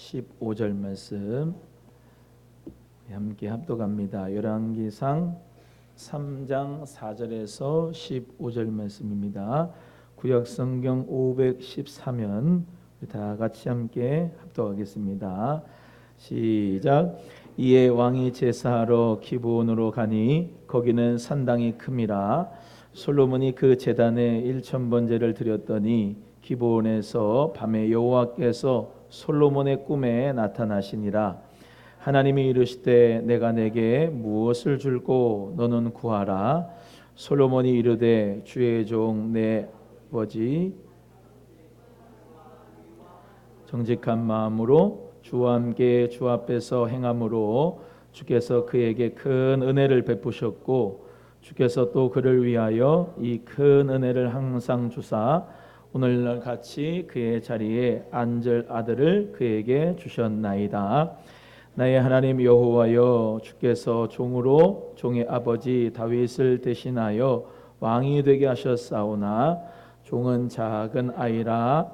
15절 말씀 함께 합독합니다. 열왕기상 3장 4절에서 15절 말씀입니다. 구약성경 514면 다 같이 함께 합독하겠습니다. 시작. 이에 왕이 제사하러 기브온으로 가니 거기는 산당이 큼이라. 솔로몬이 그 제단에 1000번제를 드렸더니 기브온에서 밤에 여호와께서 솔로몬의 꿈에 나타나시니라. 하나님이 이르시되 내가 내게 무엇을 줄고 너는 구하라. 솔로몬이 이르되 주의 종 내 아버지 정직한 마음으로 주와 함께 주 앞에서 행함으로 주께서 그에게 큰 은혜를 베푸셨고 주께서 또 그를 위하여 이 큰 은혜를 항상 주사 오늘날 같이 그의 자리에 앉을 아들을 그에게 주셨나이다. 나의 하나님 여호와여, 주께서 종으로 종의 아버지 다윗을 대신하여 왕이 되게 하셨사오나 종은 작은 아이라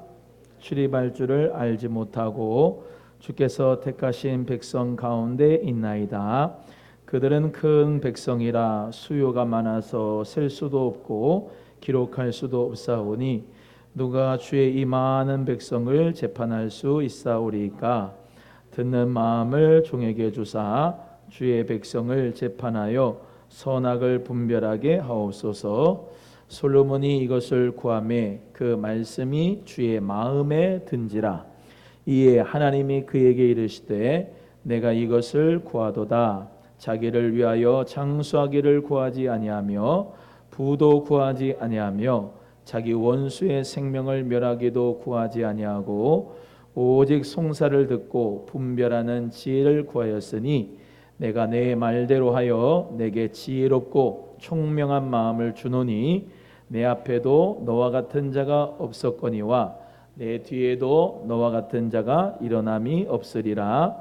출입할 줄을 알지 못하고 주께서 택하신 백성 가운데 있나이다. 그들은 큰 백성이라 수요가 많아서 셀 수도 없고 기록할 수도 없사오니 누가 주의 이 많은 백성을 재판할 수 있사오리까? 듣는 마음을 종에게 주사 주의 백성을 재판하여 선악을 분별하게 하옵소서. 솔로몬이 이것을 구하매 그 말씀이 주의 마음에 든지라. 이에 하나님이 그에게 이르시되 내가 이것을 구하도다. 자기를 위하여 장수하기를 구하지 아니하며 부도 구하지 아니하며 자기 원수의 생명을 멸하기도 구하지 아니하고 오직 송사를 듣고 분별하는 지혜를 구하였으니 내가 내 말대로 하여 내게 지혜롭고 총명한 마음을 주노니 내 앞에도 너와 같은 자가 없었거니와 내 뒤에도 너와 같은 자가 일어남이 없으리라.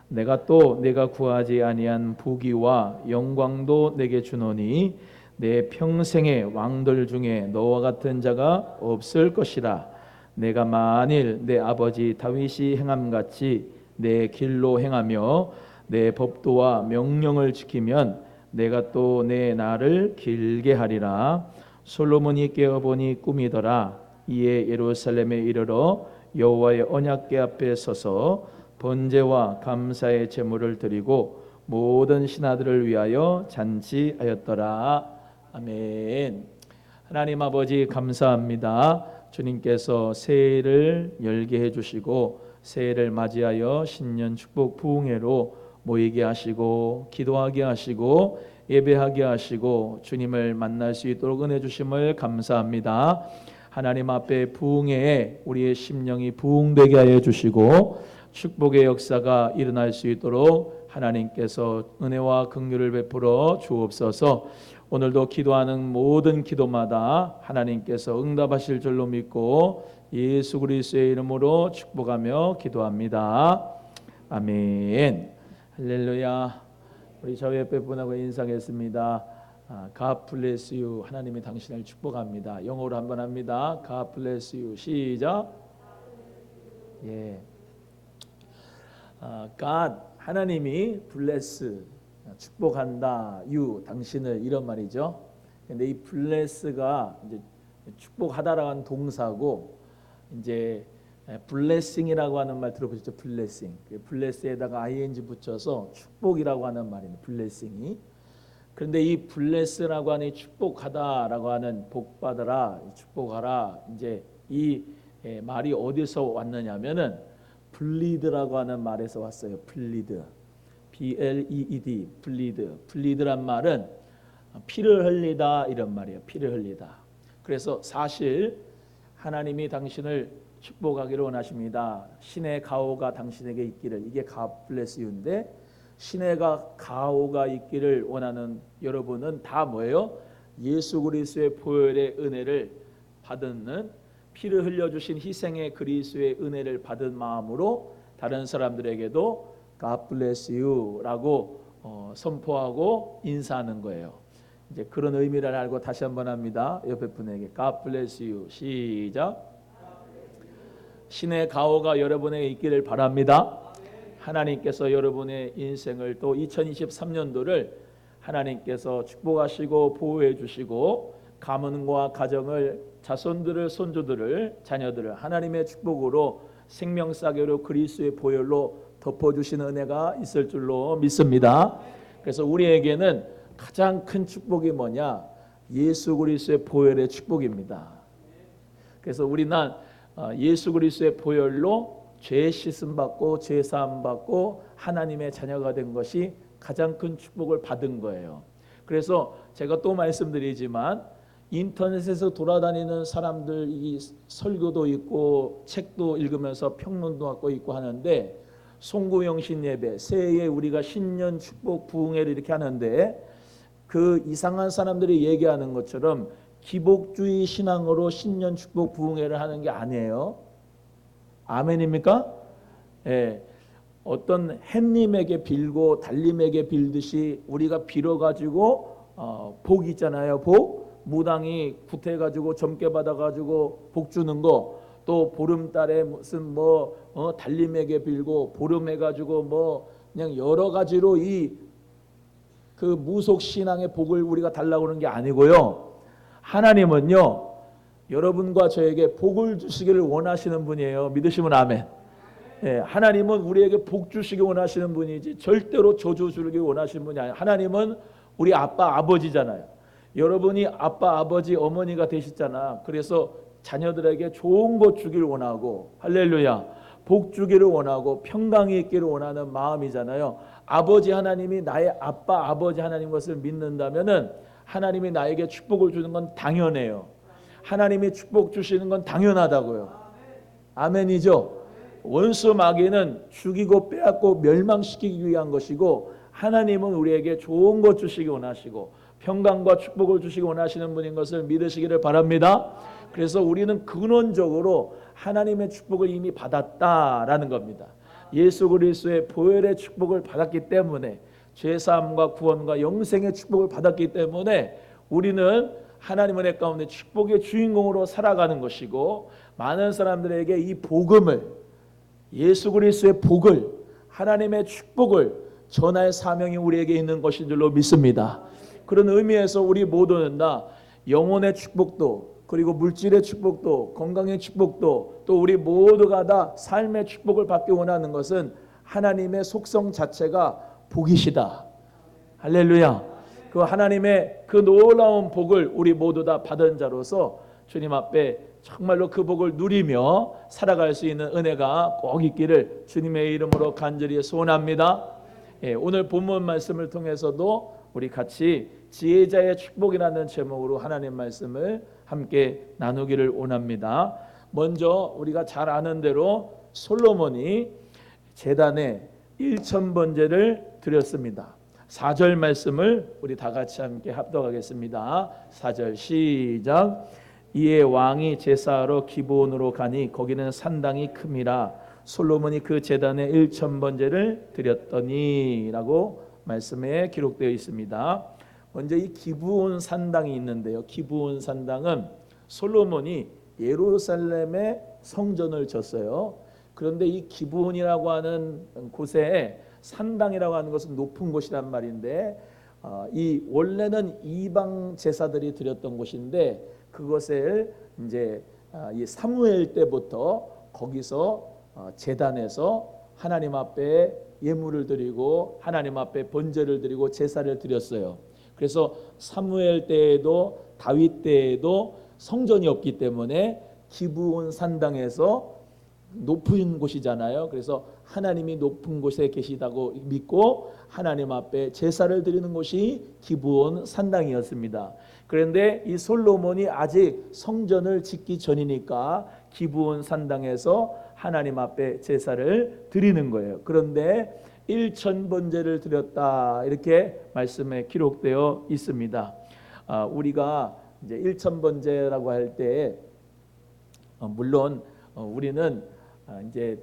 내가 또 내가 구하지 아니한 부귀와 영광도 내게 주노니 내 평생의 왕들 중에 너와 같은 자가 없을 것이라. 내가 만일 내 아버지 다윗이 행함같이 내 길로 행하며 내 법도와 명령을 지키면 내가 또 내 날을 길게 하리라. 솔로몬이 깨어보니 꿈이더라. 이에 예루살렘에 이르러 여호와의 언약궤 앞에 서서 번제와 감사의 제물을 드리고 모든 신하들을 위하여 잔치하였더라. 아멘. 하나님 아버지 감사합니다. 주님께서 새해를 열게 해주시고 새해를 맞이하여 신년 축복 부흥회로 모이게 하시고 기도하게 하시고 예배하게 하시고 주님을 만날 수 있도록 은혜 주심을 감사합니다. 하나님 앞에 부흥회에 우리의 심령이 부흥되게 하여 주시고 축복의 역사가 일어날 수 있도록 하나님께서 은혜와 긍휼을 베풀어 주옵소서. 오늘도 기도하는 모든 기도마다 하나님께서 응답하실 줄로 믿고 예수 그리스도의 이름으로 축복하며 기도합니다. 아멘. 할렐루야. 우리 저희 옆에 분하고 인사하겠습니다. God bless you. 하나님이 당신을 축복합니다. 영어로 한번 합니다. God bless you. 시작. 예. God 하나님이 bless 축복한다. you 당신을 이런 말이죠. 근데 이 bless가 이제 축복하다라는 동사고 이제 blessing이라고 하는 말 들어보셨죠? blessing. bless에다가 ing 붙여서 축복이라고 하는 말입니다. blessing이. 그런데 이 bless라고 하는 축복하다라고 하는 복받아라, 축복하라 이제 이 말이 어디서 왔느냐면은 bleed라고 하는 말에서 왔어요. bleed. bleed, bleed. bleed란 말은 피를 흘리다 이런 말이에요. 피를 흘리다. 그래서 사실 하나님이 당신을 축복하기를 원하십니다. 신의 가호가 당신에게 있기를. 이게 God bless you인데 신의 가호가 있기를 원하는 여러분은 다 뭐예요? 예수 그리스도의 보혈의 은혜를 받는 피를 흘려주신 희생의 그리스도의 은혜를 받은 마음으로 다른 사람들에게도 God bless you라고 선포하고 인사하는 거예요. 이제 그런 의미를 알고 다시 한번 합니다. 옆에 분에게 God bless you. 시작. 신의 가호가 여러분에게 있기를 바랍니다. 하나님께서 여러분의 인생을 또 2023년도를 하나님께서 축복하시고 보호해 주시고 가문과 가정을 자손들을 손주들을 자녀들을 하나님의 축복으로 생명사계로 그리스도의 보혈로 덮어주시는 은혜가 있을 줄로 믿습니다. 그래서 우리에게는 가장 큰 축복이 뭐냐? 예수 그리스도의 보혈의 축복입니다. 그래서 우리는 예수 그리스도의 보혈로 죄 씻음 받고 죄 사함 받고 하나님의 자녀가 된 것이 가장 큰 축복을 받은 거예요. 그래서 제가 또 말씀드리지만 인터넷에서 돌아다니는 사람들 이 설교도 있고 책도 읽으면서 평론도 하고 있고 하는데 송구영신 예배 새해에 우리가 신년 축복 부흥회를 이렇게 하는데 그 이상한 사람들이 얘기하는 것처럼 기복주의 신앙으로 신년 축복 부흥회를 하는 게 아니에요. 아멘입니까? 예. 어떤 햇님에게 빌고 달님에게 빌듯이 우리가 빌어가지고 복 있잖아요. 복 무당이 구태가지고 점괘 받아가지고 복 주는 거, 또 보름달에 무슨 달님에게 빌고 보름해가지고 그냥 여러 가지로 이 그 무속 신앙의 복을 우리가 달라고 하는 게 아니고요. 하나님은요 여러분과 저에게 복을 주시기를 원하시는 분이에요. 믿으시면 아멘. 예, 하나님은 우리에게 복 주시기 원하시는 분이지 절대로 저주 주기 원하시는 분이 아니에요. 하나님은 우리 아빠 아버지잖아요. 여러분이 아빠 아버지 어머니가 되셨잖아. 그래서 자녀들에게 좋은 것 주기를 원하고 할렐루야 복 주기를 원하고 평강이 있기를 원하는 마음이잖아요. 아버지 하나님이 나의 아빠 아버지 하나님 것을 믿는다면은 하나님이 나에게 축복을 주는 건 당연해요. 하나님이 축복 주시는 건 당연하다고요. 아멘이죠. 원수 마귀는 죽이고 빼앗고 멸망시키기 위한 것이고 하나님은 우리에게 좋은 것 주시기 원하시고 평강과 축복을 주시기 원하시는 분인 것을 믿으시기를 바랍니다. 그래서 우리는 근원적으로 하나님의 축복을 이미 받았다라는 겁니다. 예수 그리스도의 보혈의 축복을 받았기 때문에 죄사함과 구원과 영생의 축복을 받았기 때문에 우리는 하나님 은혜 가운데 축복의 주인공으로 살아가는 것이고 많은 사람들에게 이 복음을 예수 그리스도의 복을 하나님의 축복을 전할 사명이 우리에게 있는 것인 줄로 믿습니다. 그런 의미에서 우리 모두는 다 영혼의 축복도 그리고 물질의 축복도 건강의 축복도 또 우리 모두가 다 삶의 축복을 받기 원하는 것은 하나님의 속성 자체가 복이시다. 할렐루야. 그 하나님의 그 놀라운 복을 우리 모두 다 받은 자로서 주님 앞에 정말로 그 복을 누리며 살아갈 수 있는 은혜가 꼭 있기를 주님의 이름으로 간절히 소원합니다. 예, 오늘 본문 말씀을 통해서도 우리 같이 지혜자의 축복이라는 제목으로 하나님 말씀을 함께 나누기를 원합니다. 먼저 우리가 잘 아는 대로 솔로몬이 제단에 1000번제를 드렸습니다. 4절 말씀을 우리 다 같이 함께 합독하겠습니다. 4절 시작. 이에 왕이 제사하러 기브온으로 가니 거기는 산당이 큼이라 솔로몬이 그 제단에 1000번제를 드렸더니 라고 말씀에 기록되어 있습니다. 먼저 이 기브온 산당이 있는데요. 기브온 산당은 솔로몬이 예루살렘에 성전을 졌어요. 그런데 이 기브온이라고 하는 곳에 산당이라고 하는 것은 높은 곳이란 말인데 이 원래는 이방 제사들이 드렸던 곳인데 그것을 이제 이 사무엘 때부터 거기서 제단에서 하나님 앞에 예물을 드리고 하나님 앞에 번제를 드리고 제사를 드렸어요. 그래서 사무엘 때에도 다윗 때에도 성전이 없기 때문에 기브온 산당에서 높은 곳이잖아요. 그래서 하나님이 높은 곳에 계시다고 믿고 하나님 앞에 제사를 드리는 곳이 기브온 산당이었습니다. 그런데 이 솔로몬이 아직 성전을 짓기 전이니까 기브온 산당에서 하나님 앞에 제사를 드리는 거예요. 그런데 1000번제를 드렸다 이렇게 말씀에 기록되어 있습니다. 우리가 이제 1000번제라고 할 때 물론 우리는 이제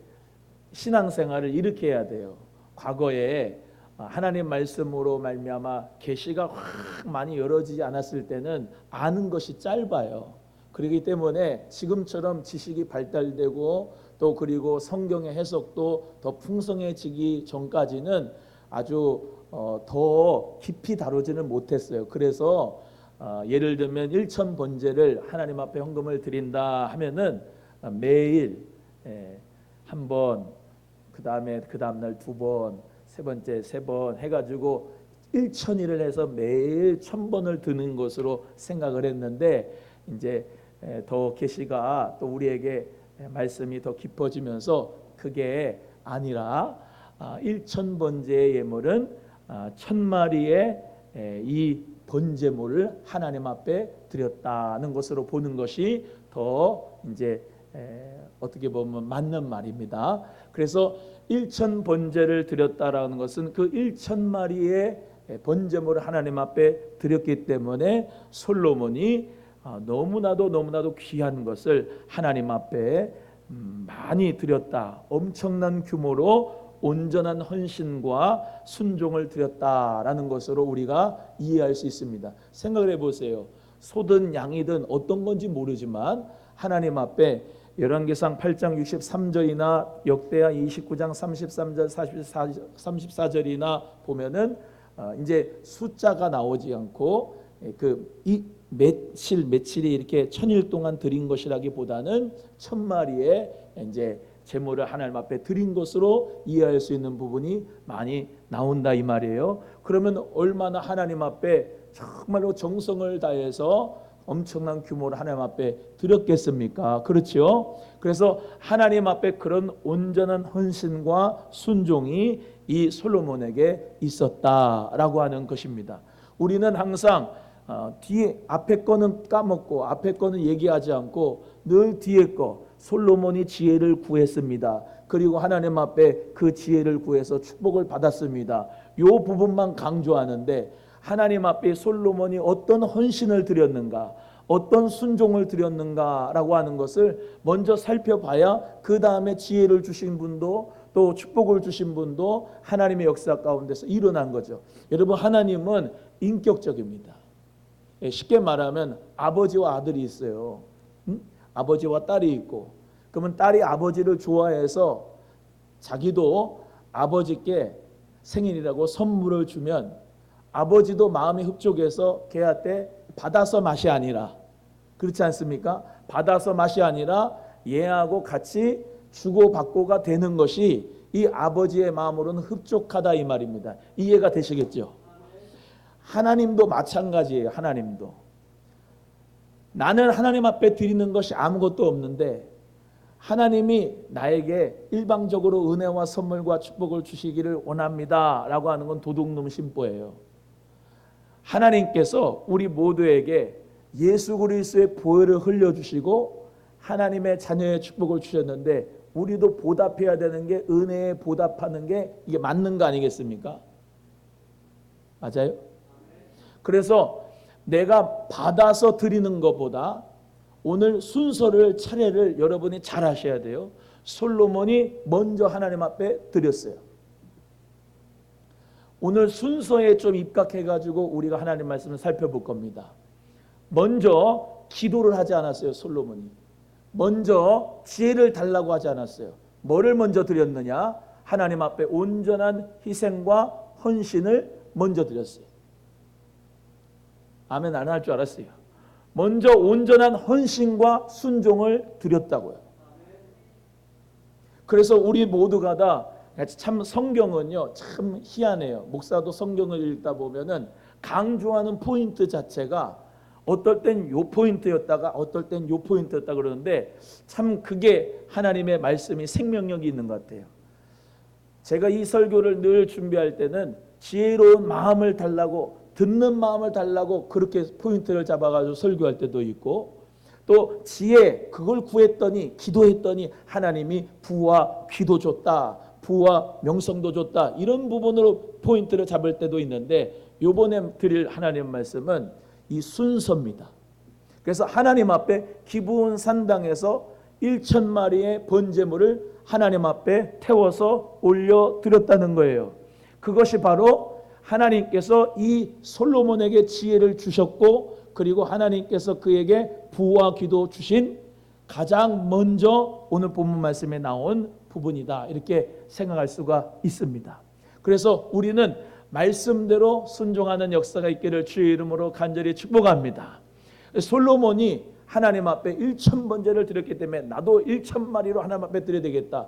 신앙생활을 이렇게 해야 돼요. 과거에 하나님 말씀으로 말미암아 계시가 확 많이 열어지지 않았을 때는 아는 것이 짧아요. 그렇기 때문에 지금처럼 지식이 발달되고 또 그리고 성경의 해석도 더 풍성해지기 전까지는 아주 더 깊이 다루지는 못했어요. 그래서 예를 들면 일천 번제를 하나님 앞에 헌금을 드린다 하면은 매일 한 번, 그 다음 날 두 번, 세 번째 세 번 해가지고 1천일을 해서 매일 1000번을 드는 것으로 생각을 했는데, 이제 더 계시가 또 우리에게 말씀이 더 깊어지면서 그게 아니라 1000번제의 예물은 1000마리의 이 번제물을 하나님 앞에 드렸다는 것으로 보는 것이 더 이제 어떻게 보면 맞는 말입니다. 그래서 1000번제를 드렸다라는 것은 그 1000마리의 번제물을 하나님 앞에 드렸기 때문에 솔로몬이 너무나도 귀한 것을 하나님 앞에 많이 드렸다, 엄청난 규모로 온전한 헌신과 순종을 드렸다라는 것으로 우리가 이해할 수 있습니다. 생각을 해보세요. 소든 양이든 어떤 건지 모르지만 하나님 앞에 열왕기상 8장 63절이나 역대하 29장 33절 34절이나 보면은 이제 숫자가 나오지 않고 이 며칠이 이렇게 1000일 동안 드린 것이라기보다는 1000마리의 이제 제물을 하나님 앞에 드린 것으로 이해할 수 있는 부분이 많이 나온다 이 말이에요. 그러면 얼마나 하나님 앞에 정말로 정성을 다해서 엄청난 규모로 하나님 앞에 드렸겠습니까? 그렇죠? 그래서 하나님 앞에 그런 온전한 헌신과 순종이 이 솔로몬에게 있었다라고 하는 것입니다. 우리는 항상 뒤에 앞에 거는 까먹고 앞에 거는 얘기하지 않고 늘 뒤에 거, 솔로몬이 지혜를 구했습니다. 그리고 하나님 앞에 그 지혜를 구해서 축복을 받았습니다. 이 부분만 강조하는데, 하나님 앞에 솔로몬이 어떤 헌신을 드렸는가, 어떤 순종을 드렸는가라고 하는 것을 먼저 살펴봐야 그 다음에 지혜를 주신 분도 또 축복을 주신 분도 하나님의 역사 가운데서 일어난 거죠. 여러분, 하나님은 인격적입니다. 쉽게 말하면 아버지와 아들이 있어요. 아버지와 딸이 있고, 그러면 딸이 아버지를 좋아해서 자기도 아버지께 생일이라고 선물을 주면 아버지도 마음이 흡족해서 걔한테 받아서 맛이 아니라, 그렇지 않습니까? 받아서 맛이 아니라 얘하고 같이 주고받고가 되는 것이 이 아버지의 마음으로는 흡족하다 이 말입니다. 이해가 되시겠죠? 하나님도 마찬가지예요. 하나님도 나는 하나님 앞에 드리는 것이 아무것도 없는데 하나님이 나에게 일방적으로 은혜와 선물과 축복을 주시기를 원합니다 라고 하는 건 도둑놈 심보예요. 하나님께서 우리 모두에게 예수 그리스도의 보혈을 흘려주시고 하나님의 자녀의 축복을 주셨는데, 우리도 보답해야 되는 게 은혜에 보답하는 게 이게 맞는 거 아니겠습니까? 맞아요? 그래서 내가 받아서 드리는 것보다 오늘 순서를, 차례를 여러분이 잘 하셔야 돼요. 솔로몬이 먼저 하나님 앞에 드렸어요. 오늘 순서에 좀 입각해가지고 우리가 하나님 말씀을 살펴볼 겁니다. 먼저 기도를 하지 않았어요. 솔로몬이 먼저 지혜를 달라고 하지 않았어요. 뭐를 먼저 드렸느냐? 하나님 앞에 온전한 희생과 헌신을 먼저 드렸어요. 아멘 안 할 줄 알았어요. 먼저 온전한 헌신과 순종을 드렸다고요. 그래서 우리 모두가 다 참 성경은요 참 희한해요. 목사도 성경을 읽다 보면은 강조하는 포인트 자체가 어떨 땐 요 포인트였다가 어떨 땐 요 포인트였다 그러는데, 참 그게 하나님의 말씀이 생명력이 있는 것 같아요. 제가 이 설교를 늘 준비할 때는 지혜로운 마음을 달라고, 듣는 마음을 달라고 그렇게 포인트를 잡아가지고 설교할 때도 있고, 또 지혜 그걸 구했더니 기도했더니 하나님이 부와 귀도 줬다, 부와 명성도 줬다, 이런 부분으로 포인트를 잡을 때도 있는데, 이번에 드릴 하나님 말씀은 이 순서입니다. 그래서 하나님 앞에 기브온 산당에서 1000마리의 번제물을 하나님 앞에 태워서 올려드렸다는 거예요. 그것이 바로 하나님께서 이 솔로몬에게 지혜를 주셨고, 그리고 하나님께서 그에게 부와 귀도 주신 가장 먼저 오늘 본문 말씀에 나온 부분이다, 이렇게 생각할 수가 있습니다. 그래서 우리는 말씀대로 순종하는 역사가 있기를 주의 이름으로 간절히 축복합니다. 솔로몬이 하나님 앞에 1000번제를 드렸기 때문에 나도 1000마리로 하나님 앞에 드려야 되겠다,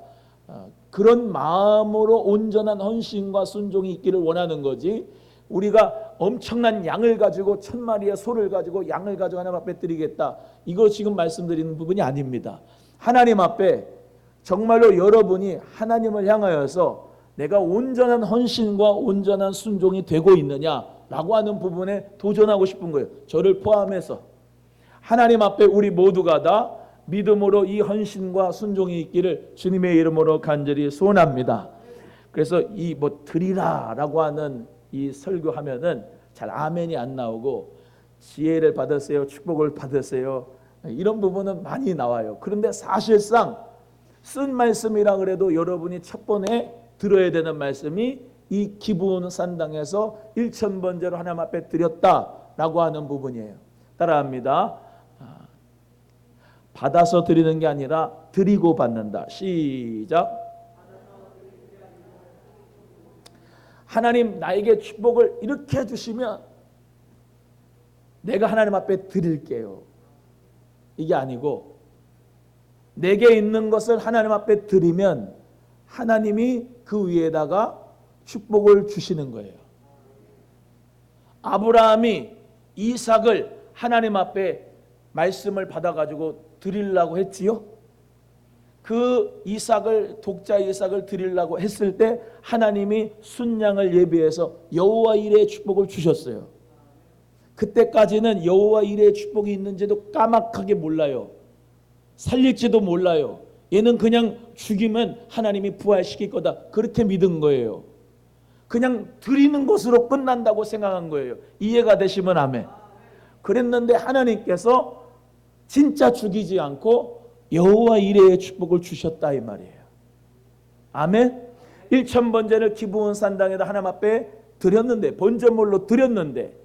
그런 마음으로 온전한 헌신과 순종이 있기를 원하는 거지, 우리가 엄청난 양을 가지고 1000마리의 소를 가지고 양을 가지고 하나님 앞에 드리겠다, 이거 지금 말씀드리는 부분이 아닙니다. 하나님 앞에 정말로 여러분이 하나님을 향하여서 내가 온전한 헌신과 온전한 순종이 되고 있느냐라고 하는 부분에 도전하고 싶은 거예요. 저를 포함해서 하나님 앞에 우리 모두가 다 믿음으로 이 헌신과 순종이 있기를 주님의 이름으로 간절히 소원합니다. 그래서 이 드리라라고 하는 이 설교하면은 잘 아멘이 안 나오고 지혜를 받으세요, 축복을 받으세요, 이런 부분은 많이 나와요. 그런데 사실상 쓴 말씀이라 그래도 여러분이 첫 번에 들어야 되는 말씀이 이 기브온 산당에서 1000번제로 하나님 앞에 드렸다라고 하는 부분이에요. 따라합니다. 받아서 드리는 게 아니라 드리고 받는다. 시작. 하나님 나에게 축복을 이렇게 주시면 내가 하나님 앞에 드릴게요, 이게 아니고 내게 있는 것을 하나님 앞에 드리면 하나님이 그 위에다가 축복을 주시는 거예요. 아브라함이 이삭을 하나님 앞에 말씀을 받아가지고 드리려고 했지요. 그 이삭을, 독자 이삭을 드리려고 했을 때 하나님이 순양을 예비해서 여호와 이레의 축복을 주셨어요. 그때까지는 여호와 이레의 축복이 있는지도 까맣게 몰라요. 살릴지도 몰라요. 얘는 그냥 죽이면 하나님이 부활시킬 거다, 그렇게 믿은 거예요. 그냥 드리는 것으로 끝난다고 생각한 거예요. 이해가 되시면 아멘. 그랬는데 하나님께서 진짜 죽이지 않고 여호와 이레의 축복을 주셨다, 이 말이에요. 아멘. 1000번제를 기브온 산당에다 하나님 앞에 드렸는데, 번제물로 드렸는데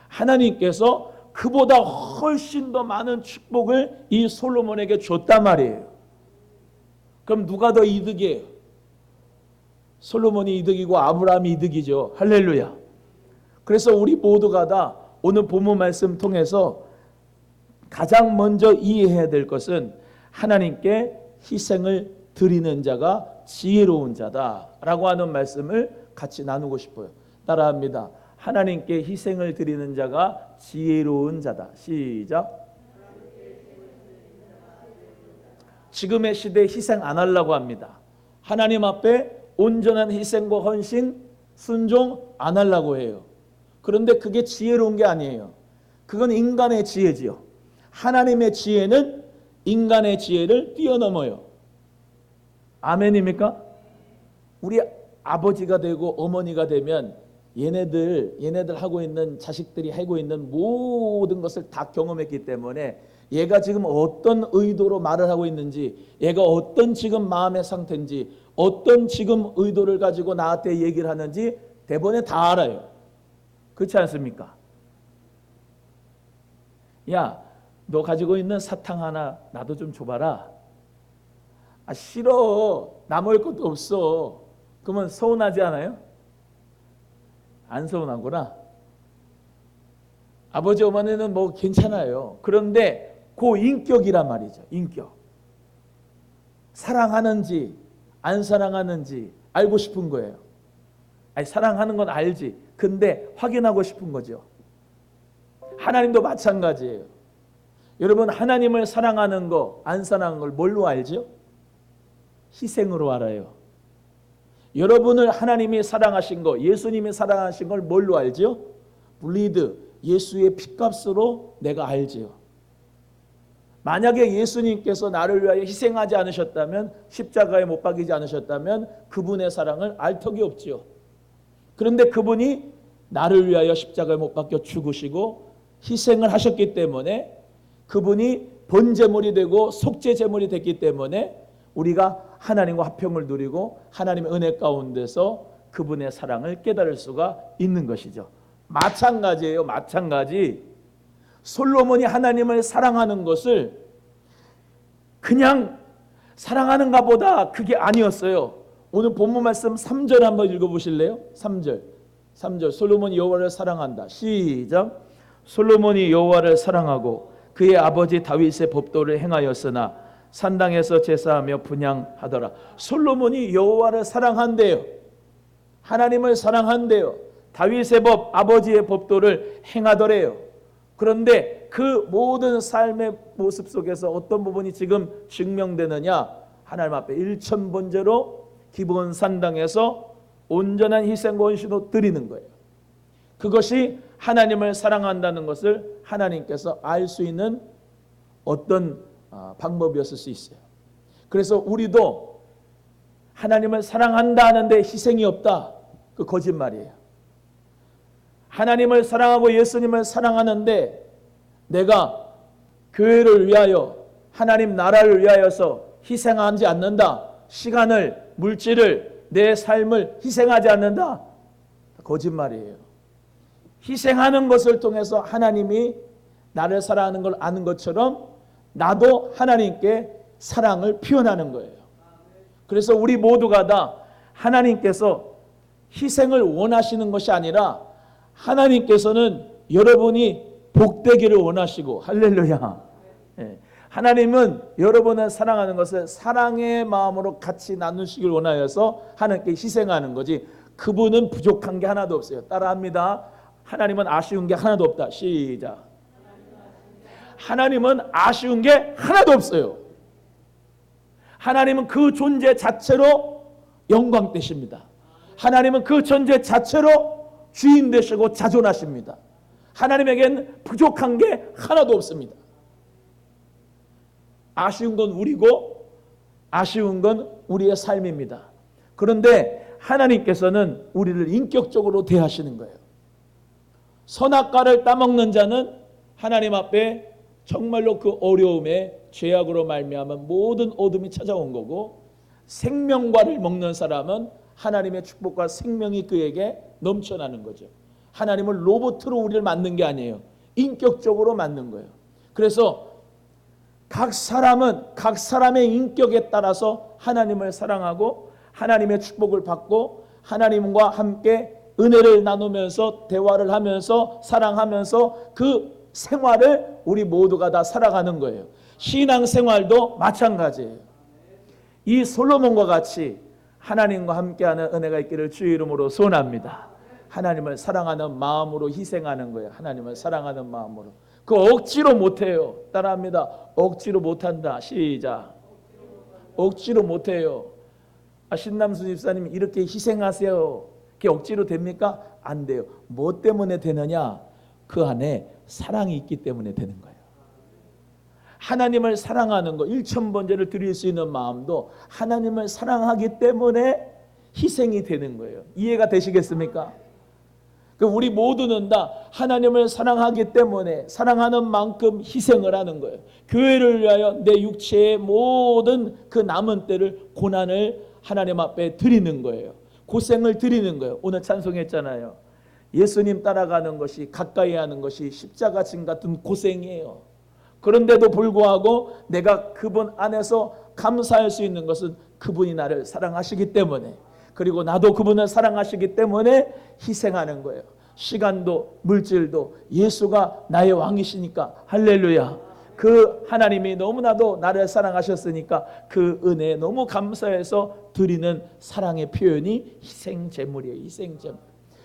하나님께서 그보다 훨씬 더 많은 축복을 이 솔로몬에게 줬단 말이에요. 그럼 누가 더 이득이에요? 솔로몬이 이득이고 아브라함이 이득이죠. 할렐루야. 그래서 우리 모두가 다 오늘 본문 말씀 통해서 가장 먼저 이해해야 될 것은 하나님께 희생을 드리는 자가 지혜로운 자다라고 하는 말씀을 같이 나누고 싶어요. 따라합니다. 하나님께 희생을 드리는 자가 지혜로운 자다. 시작. 지금의 시대에 희생 안 하려고 합니다. 하나님 앞에 온전한 희생과 헌신, 순종 안 하려고 해요. 그런데 그게 지혜로운 게 아니에요. 그건 인간의 지혜지요. 하나님의 지혜는 인간의 지혜를 뛰어넘어요. 아멘입니까? 우리 아버지가 되고 어머니가 되면 얘네들 하고 있는, 자식들이 하고 있는 모든 것을 다 경험했기 때문에 얘가 지금 어떤 의도로 말을 하고 있는지, 얘가 어떤 지금 마음의 상태인지, 어떤 지금 의도를 가지고 나한테 얘기를 하는지 대본에 다 알아요. 그렇지 않습니까? 야, 너 가지고 있는 사탕 하나 나도 좀 줘봐라. 아, 싫어. 나 먹을 것도 없어. 그러면 서운하지 않아요? 안 서운하구나. 아버지 어머니는 뭐 괜찮아요. 그런데 그 인격이란 말이죠. 인격. 사랑하는지 안 사랑하는지 알고 싶은 거예요. 아니, 사랑하는 건 알지. 근데 확인하고 싶은 거죠. 하나님도 마찬가지예요. 여러분, 하나님을 사랑하는 거, 안 사랑하는 걸 뭘로 알죠? 희생으로 알아요. 여러분을 하나님이 사랑하신 거, 예수님이 사랑하신 걸 뭘로 알죠? 블리드, 예수의 피값으로 내가 알지요. 만약에 예수님께서 나를 위하여 희생하지 않으셨다면, 십자가에 못 박이지 않으셨다면 그분의 사랑을 알 턱이 없지요. 그런데 그분이 나를 위하여 십자가에 못 박혀 죽으시고 희생을 하셨기 때문에, 그분이 번제물이 되고 속죄제물이 됐기 때문에 우리가 하나님과 화평을 누리고 하나님의 은혜 가운데서 그분의 사랑을 깨달을 수가 있는 것이죠. 마찬가지예요. 마찬가지. 솔로몬이 하나님을 사랑하는 것을 그냥 사랑하는가 보다 그게 아니었어요. 오늘 본문 말씀 3절 한번 읽어보실래요? 3절 솔로몬이 여호와를 사랑한다. 시작. 솔로몬이 여호와를 사랑하고 그의 아버지 다윗의 법도를 행하였으나 산당에서 제사하며 분향하더라. 솔로몬이 여호와를 사랑한대요. 하나님을 사랑한대요. 다윗의 법, 아버지의 법도를 행하더래요. 그런데 그 모든 삶의 모습 속에서 어떤 부분이 지금 증명되느냐? 하나님 앞에 일천번제로 기본 산당에서 온전한 희생과 헌신을 드리는 거예요. 그것이 하나님을 사랑한다는 것을 하나님께서 알 수 있는 어떤 방법이었을 수 있어요. 그래서 우리도 하나님을 사랑한다 하는데 희생이 없다. 그 거짓말이에요. 하나님을 사랑하고 예수님을 사랑하는데 내가 교회를 위하여 하나님 나라를 위하여서 희생하지 않는다. 시간을, 물질을, 내 삶을 희생하지 않는다. 거짓말이에요. 희생하는 것을 통해서 하나님이 나를 사랑하는 걸 아는 것처럼 나도 하나님께 사랑을 표현하는 거예요. 그래서 우리 모두가 다 하나님께서 희생을 원하시는 것이 아니라 하나님께서는 여러분이 복되기를 원하시고, 할렐루야. 하나님은 여러분을 사랑하는 것을 사랑의 마음으로 같이 나누시길 원하여서 하나님께 희생하는 거지, 그분은 부족한 게 하나도 없어요. 따라합니다. 하나님은 아쉬운 게 하나도 없다. 시작. 하나님은 아쉬운 게 하나도 없어요. 하나님은 그 존재 자체로 영광 되십니다. 하나님은 그 존재 자체로 주인 되시고 자존하십니다. 하나님에겐 부족한 게 하나도 없습니다. 아쉬운 건 우리고 아쉬운 건 우리의 삶입니다. 그런데 하나님께서는 우리를 인격적으로 대하시는 거예요. 선악과를 따먹는 자는 하나님 앞에 정말로 그 어려움에 죄악으로 말미암아 모든 어둠이 찾아온 거고, 생명과를 먹는 사람은 하나님의 축복과 생명이 그에게 넘쳐나는 거죠. 하나님은 로봇으로 우리를 만든 게 아니에요. 인격적으로 만든 거예요. 그래서 각 사람은 각 사람의 인격에 따라서 하나님을 사랑하고 하나님의 축복을 받고 하나님과 함께 은혜를 나누면서 대화를 하면서 사랑하면서 그 생활을 우리 모두가 다 살아가는 거예요. 신앙생활도 마찬가지예요. 이 솔로몬과 같이 하나님과 함께하는 은혜가 있기를 주의 이름으로 소원합니다. 하나님을 사랑하는 마음으로 희생하는 거예요. 하나님을 사랑하는 마음으로. 그 억지로 못해요. 따라합니다. 억지로 못한다. 시작. 억지로 못해요. 신남수 집사님 이렇게 희생하세요. 그게 억지로 됩니까? 안 돼요. 뭐 때문에 되느냐? 그 안에 사랑이 있기 때문에 되는 거예요. 하나님을 사랑하는 거, 일천번제를 드릴 수 있는 마음도 하나님을 사랑하기 때문에 희생이 되는 거예요. 이해가 되시겠습니까? 우리 모두는 다 하나님을 사랑하기 때문에 사랑하는 만큼 희생을 하는 거예요. 교회를 위하여 내 육체의 모든 그 남은 때를, 고난을 하나님 앞에 드리는 거예요. 고생을 드리는 거예요. 오늘 찬송했잖아요. 예수님 따라가는 것이, 가까이 하는 것이 십자가 진 같은 고생이에요. 그런데도 불구하고 내가 그분 안에서 감사할 수 있는 것은 그분이 나를 사랑하시기 때문에, 그리고 나도 그분을 사랑하시기 때문에 희생하는 거예요. 시간도 물질도 예수가 나의 왕이시니까, 할렐루야. 그 하나님이 너무나도 나를 사랑하셨으니까 그 은혜에 너무 감사해서 드리는 사랑의 표현이 희생제물이에요. 희생제물.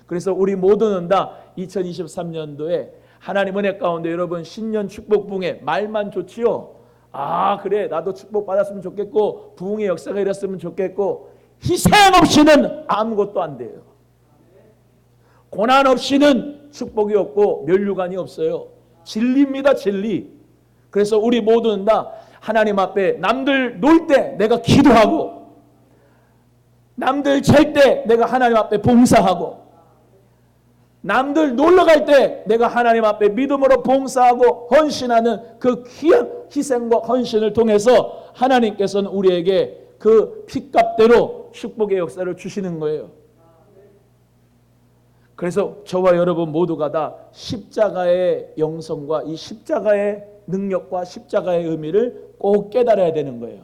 그래서 우리 모두는 다 2023년도에 하나님 은혜 가운데 여러분 신년 축복 부흥회, 말만 좋지요. 아 그래 나도 축복 받았으면 좋겠고 부흥의 역사가 일었으면 좋겠고, 희생 없이는 아무것도 안 돼요. 고난 없이는 축복이 없고 면류관이 없어요. 진리입니다. 진리. 그래서 우리 모두는 다 하나님 앞에 남들 놀 때 내가 기도하고, 남들 잘 때 내가 하나님 앞에 봉사하고, 남들 놀러 갈 때 내가 하나님 앞에 믿음으로 봉사하고 헌신하는 그 귀한 희생과 헌신을 통해서 하나님께서는 우리에게 그 핏값대로 축복의 역사를 주시는 거예요. 그래서 저와 여러분 모두가 다 십자가의 영성과 이 십자가의 능력과 십자가의 의미를 꼭 깨달아야 되는 거예요.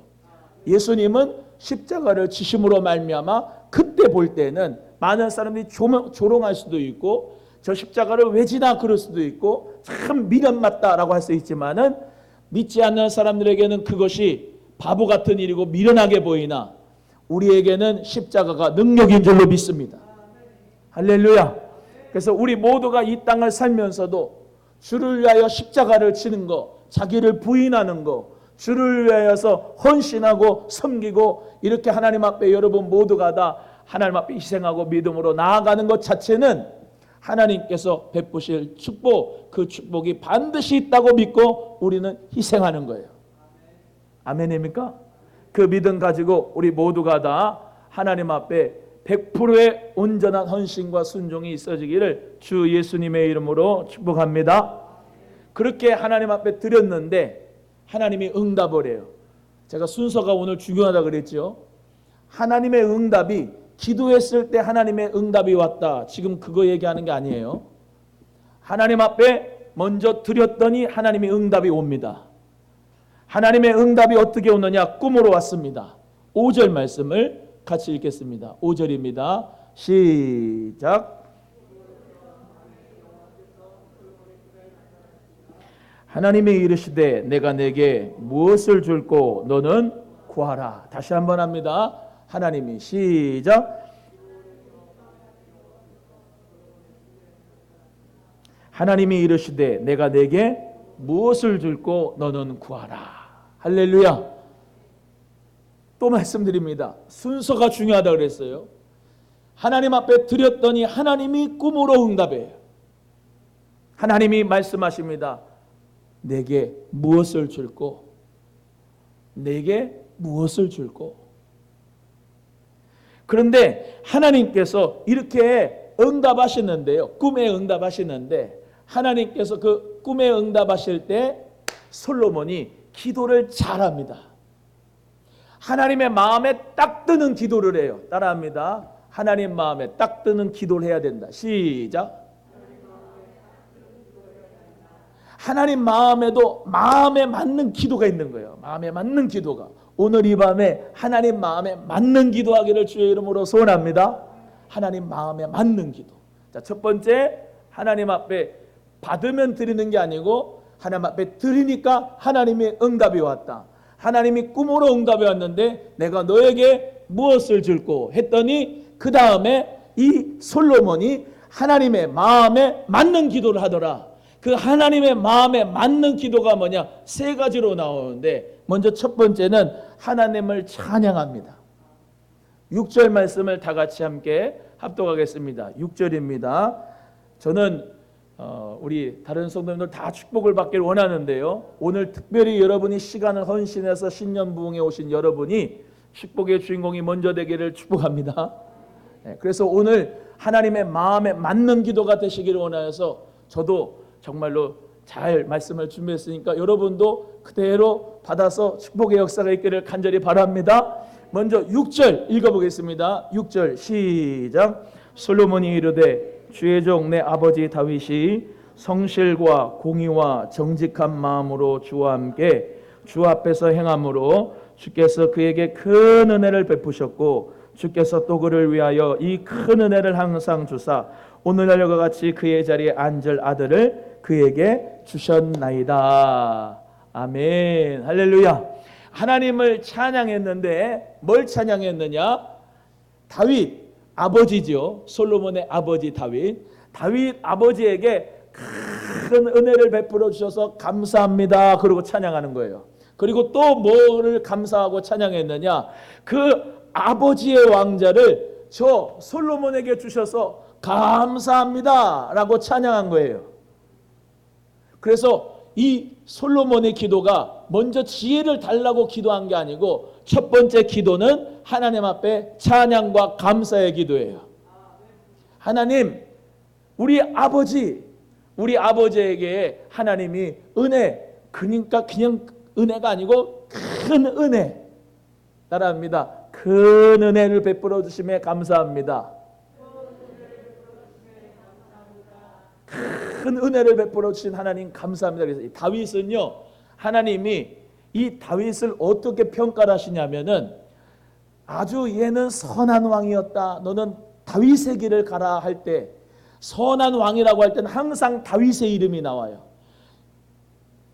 예수님은 십자가를 지심으로 말미암아 그때 볼 때는 많은 사람들이 조롱할 수도 있고 저 십자가를 왜 지나 그럴 수도 있고 참 미련 맞다라고 할 수 있지만은 믿지 않는 사람들에게는 그것이 바보 같은 일이고 미련하게 보이나 우리에게는 십자가가 능력인 줄로 믿습니다. 할렐루야. 그래서 우리 모두가 이 땅을 살면서도 주를 위하여 십자가를 치는 거, 자기를 부인하는 거, 주를 위하여서 헌신하고 섬기고 이렇게 하나님 앞에 여러분 모두가 다 하나님 앞에 희생하고 믿음으로 나아가는 것 자체는 하나님께서 베푸실 축복, 그 축복이 반드시 있다고 믿고 우리는 희생하는 거예요. 아멘입니까? 그 믿음 가지고 우리 모두가 다 하나님 앞에 100%의 온전한 헌신과 순종이 있어지기를 주 예수님의 이름으로 축복합니다. 그렇게 하나님 앞에 드렸는데 하나님이 응답을 해요. 제가 순서가 오늘 중요하다 그랬죠. 하나님의 응답이 기도했을 때 하나님의 응답이 왔다. 지금 그거 얘기하는 게 아니에요. 하나님 앞에 먼저 드렸더니 하나님의 응답이 옵니다. 하나님의 응답이 어떻게 오느냐? 꿈으로 왔습니다. 5절 말씀을 같이 읽겠습니다. 5절입니다. 시작. 하나님이 이르시되 내가 내게 무엇을 줄고 너는 구하라. 다시 한번 합니다. 하나님이 시작. 하나님이 이르시되 내가 내게 무엇을 줄고 너는 구하라. 할렐루야. 또 말씀드립니다. 순서가 중요하다고 그랬어요. 하나님 앞에 드렸더니 하나님이 꿈으로 응답해요. 하나님이 말씀하십니다. 내게 무엇을 줄고 내게 무엇을 줄고. 그런데 하나님께서 이렇게 응답하시는데요. 꿈에 응답하시는데 하나님께서 그 꿈에 응답하실 때 솔로몬이 기도를 잘합니다. 하나님의 마음에 딱 드는 기도를 해요. 따라합니다. 하나님 마음에 딱 드는 기도를 해야 된다. 시작. 하나님 마음에도 마음에 맞는 기도가 있는 거예요. 마음에 맞는 기도가. 오늘 이 밤에 하나님 마음에 맞는 기도하기를 주의 이름으로 소원합니다. 하나님 마음에 맞는 기도. 자, 첫 번째, 하나님 앞에 받으면 드리는 게 아니고 하나님 앞에 드리니까 하나님의 응답이 왔다. 하나님이 꿈으로 응답이 왔는데 내가 너에게 무엇을 줄고 했더니 그 다음에 이 솔로몬이 하나님의 마음에 맞는 기도를 하더라. 그 하나님의 마음에 맞는 기도가 뭐냐? 세 가지로 나오는데 먼저 첫 번째는 하나님을 찬양합니다. 6절 말씀을 다 같이 함께 합독하겠습니다. 6절입니다. 저는 우리 다른 성도님들 다 축복을 받기를 원하는데요. 오늘 특별히 여러분이 시간을 헌신해서 신년부흥에 오신 여러분이 축복의 주인공이 먼저 되기를 축복합니다. 그래서 오늘 하나님의 마음에 맞는 기도가 되시기를 원하여서 저도 정말로 잘 말씀을 준비했으니까 여러분도 그대로 받아서 축복의 역사가 있기를 간절히 바랍니다. 먼저 6절 읽어보겠습니다. 6절 시작. 솔로몬이 이르되 주의 종 내 아버지 다윗이 성실과 공의와 정직한 마음으로 주와 함께 주 앞에서 행함으로 주께서 그에게 큰 은혜를 베푸셨고 주께서 또 그를 위하여 이 큰 은혜를 항상 주사 오늘날과 같이 그의 자리에 앉을 아들을 그에게 주셨나이다. 아멘. 할렐루야. 하나님을 찬양했는데 뭘 찬양했느냐? 다윗 아버지죠. 솔로몬의 아버지 다윗. 다윗 아버지에게 큰 은혜를 베풀어 주셔서 감사합니다. 그러고 찬양하는 거예요. 그리고 또 뭐를 감사하고 찬양했느냐? 그 아버지의 왕자를 저 솔로몬에게 주셔서 감사합니다 라고 찬양한 거예요. 그래서 이 솔로몬의 기도가 먼저 지혜를 달라고 기도한 게 아니고 첫 번째 기도는 하나님 앞에 찬양과 감사의 기도예요. 하나님, 우리 아버지에게 하나님이 은혜, 그러니까 그냥 은혜가 아니고 큰 은혜, 따라합니다. 큰 은혜를 베풀어 주심에 감사합니다. 큰 은혜를 베풀어 주신 하나님 감사합니다. 그래서 이 다윗은요, 하나님이 이 다윗을 어떻게 평가를 하시냐면은 아주 얘는 선한 왕이었다, 너는 다윗의 길을 가라 할 때, 선한 왕이라고 할 때는 항상 다윗의 이름이 나와요.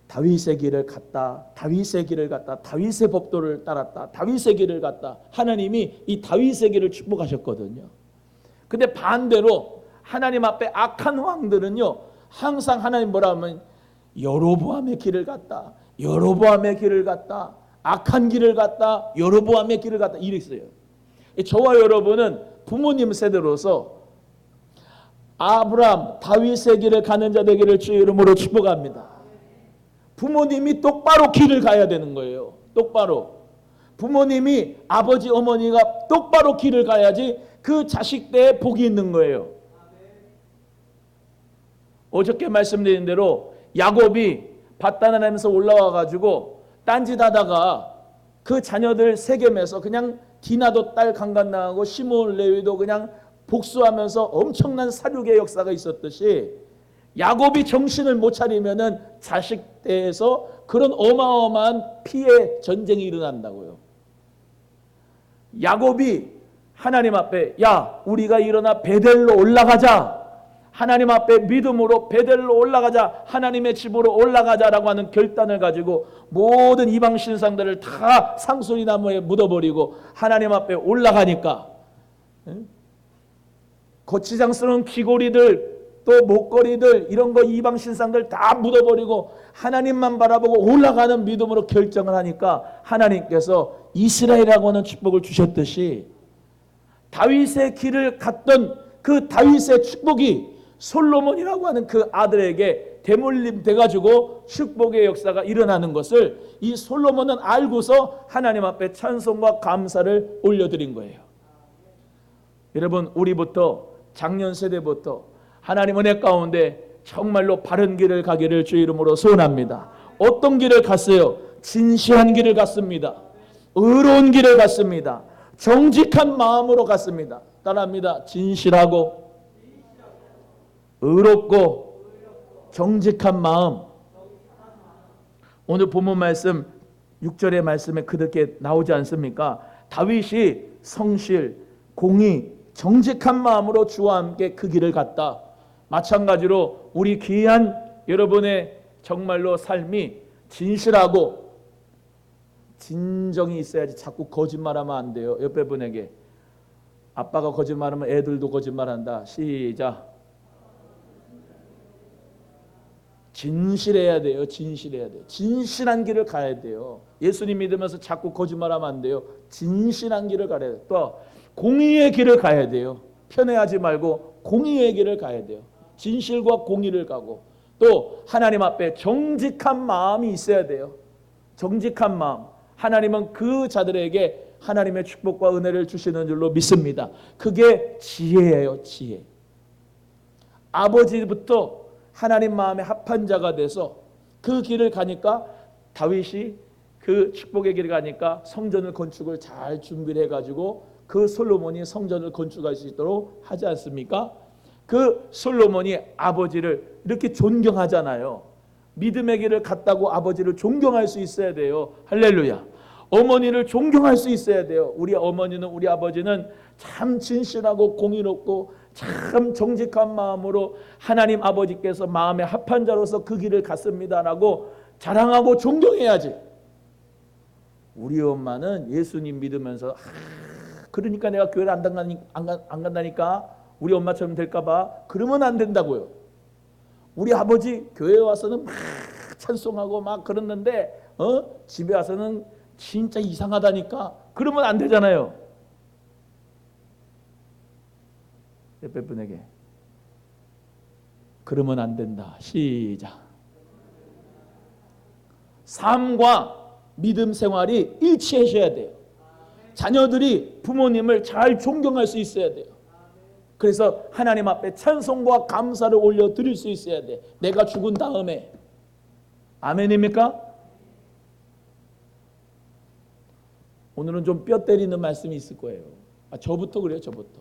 다윗의 길을 갔다, 다윗의 길을 갔다, 다윗의 법도를 따랐다, 다윗의 길을 갔다. 하나님이 이 다윗의 길을 축복하셨거든요. 근데 반대로 하나님 앞에 악한 왕들은요, 항상 하나님 뭐라 하면 여로보암의 길을 갔다, 여로보암의 길을 갔다, 악한 길을 갔다, 여로보암의 길을 갔다 이랬어요. 저와 여러분은 부모님 세대로서 아브라함, 다윗의 길을 가는 자 되기를 주의 이름으로 축복합니다. 부모님이 똑바로 길을 가야 되는 거예요. 똑바로. 부모님이, 아버지 어머니가 똑바로 길을 가야지 그 자식들의 복이 있는 거예요. 어저께 말씀드린 대로 야곱이 밧단아람에서 올라와 가지고 딴짓하다가 그 자녀들 세겜에서 그냥 디나도 딸 강간당하고 시므온 레위도 그냥 복수하면서 엄청난 살육의 역사가 있었듯이, 야곱이 정신을 못 차리면은 자식대에서 그런 어마어마한 피해 전쟁이 일어난다고요. 야곱이 하나님 앞에, 야, 우리가 일어나 베델로 올라가자, 하나님 앞에 믿음으로 베델로 올라가자, 하나님의 집으로 올라가자라고 하는 결단을 가지고 모든 이방 신상들을 다 상수리 나무에 묻어버리고 하나님 앞에 올라가니까, 거치장스러운 귀고리들 또 목걸이들 이런 거 이방 신상들 다 묻어버리고 하나님만 바라보고 올라가는 믿음으로 결정을 하니까 하나님께서 이스라엘이라고 하는 축복을 주셨듯이, 다윗의 길을 갔던 그 다윗의 축복이 솔로몬이라고 하는 그 아들에게 대물림 돼가지고 축복의 역사가 일어나는 것을 이 솔로몬은 알고서 하나님 앞에 찬송과 감사를 올려드린 거예요. 여러분, 우리부터, 작년 세대부터 하나님 은혜 가운데 정말로 바른 길을 가기를 주의 이름으로 소원합니다. 어떤 길을 갔어요? 진실한 길을 갔습니다. 의로운 길을 갔습니다. 정직한 마음으로 갔습니다. 따라합니다. 진실하고 의롭고 정직한 마음. 오늘 본문 말씀 6절의 말씀에 그렇게 나오지 않습니까? 다윗이 성실, 공의, 정직한 마음으로 주와 함께 그 길을 갔다. 마찬가지로 우리 귀한 여러분의 정말로 삶이 진실하고 진정이 있어야지 자꾸 거짓말하면 안 돼요. 옆에 분에게, 아빠가 거짓말하면 애들도 거짓말한다. 시작. 진실해야 돼요. 진실해야 돼요. 진실한 길을 가야 돼요. 예수님 믿으면서 자꾸 거짓말하면 안 돼요. 진실한 길을 가야 돼요. 또 공의의 길을 가야 돼요. 편애하지 말고 공의의 길을 가야 돼요. 진실과 공의를 가고, 또 하나님 앞에 정직한 마음이 있어야 돼요. 정직한 마음. 하나님은 그 자들에게 하나님의 축복과 은혜를 주시는 줄로 믿습니다. 그게 지혜예요. 지혜. 아버지부터 하나님 마음에 합한 자가 돼서 그 길을 가니까, 다윗이 그 축복의 길을 가니까 성전을 건축을 잘 준비를 해가지고 그 솔로몬이 성전을 건축할 수 있도록 하지 않습니까? 그 솔로몬이 아버지를 이렇게 존경하잖아요. 믿음의 길을 갔다고 아버지를 존경할 수 있어야 돼요. 할렐루야. 어머니를 존경할 수 있어야 돼요. 우리 어머니는, 우리 아버지는 참 진실하고 공의롭고 참 정직한 마음으로 하나님 아버지께서 마음에 합한 자로서 그 길을 갔습니다라고 자랑하고 존경해야지. 우리 엄마는 예수님 믿으면서 그러니까 내가 교회를 안 간다니까, 우리 엄마처럼 될까봐, 그러면 안 된다고요. 우리 아버지 교회에 와서는 막 찬송하고 막 그랬는데 집에 와서는 진짜 이상하다니까, 그러면 안 되잖아요. 옆에 분에게, 그러면 안 된다. 시작. 삶과 믿음 생활이 일치하셔야 돼요. 자녀들이 부모님을 잘 존경할 수 있어야 돼요. 그래서 하나님 앞에 찬송과 감사를 올려드릴 수 있어야 돼. 내가 죽은 다음에. 아멘입니까? 오늘은 좀 뼈 때리는 말씀이 있을 거예요. 저부터 그래요. 저부터.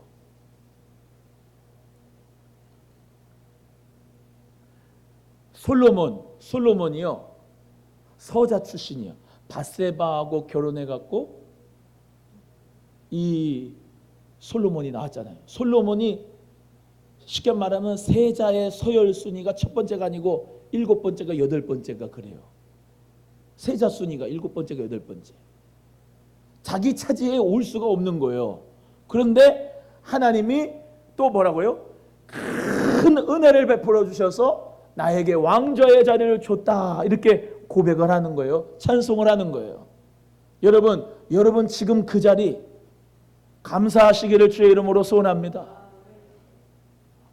솔로몬이요 서자 출신이요. 밧세바하고 결혼해갖고 이 솔로몬이 나왔잖아요. 솔로몬이 쉽게 말하면 세자의 서열 순위가 첫 번째가 아니고 일곱 번째가 여덟 번째가 그래요. 세자 순위가 일곱 번째가 여덟 번째. 자기 차지에 올 수가 없는 거예요. 그런데 하나님이 또 뭐라고요? 큰 은혜를 베풀어 주셔서 나에게 왕좌의 자리를 줬다 이렇게 고백을 하는 거예요. 찬송을 하는 거예요. 여러분 지금 그 자리 감사하시기를 주의 이름으로 소원합니다.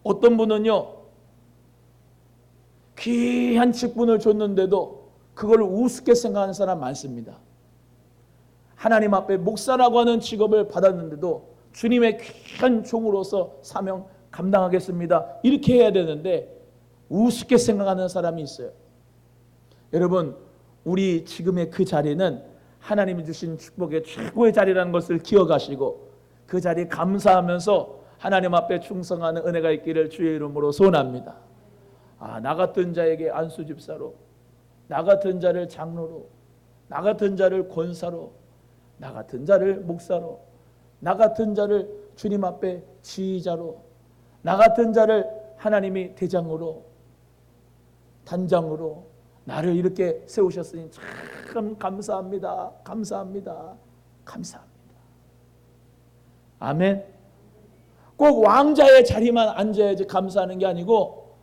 어떤 분은요 귀한 직분을 줬는데도 그걸 우습게 생각하는 사람 많습니다. 하나님 앞에 목사라고 하는 직업을 받았는데도 주님의 귀한 종으로서 사명 감당하겠습니다 이렇게 해야 되는데 우습게 생각하는 사람이 있어요. 여러분 우리 지금의 그 자리는 하나님이 주신 축복의 최고의 자리라는 것을 기억하시고 그 자리에 감사하면서 하나님 앞에 충성하는 은혜가 있기를 주의 이름으로 소원합니다. 나 같은 자에게 안수집사로, 나 같은 자를 장로로, 나 같은 자를 권사로, 나 같은 자를 목사로, 나 같은 자를 주님 앞에 지휘자로, 나 같은 자를 하나님이 대장으로, 단장으로 나를 이렇게 세우셨으니 참 감사합니다. 감사합니다. 감사합니다. 아멘. 꼭 왕자의 자리만 앉아야지 감사하는 게 아니고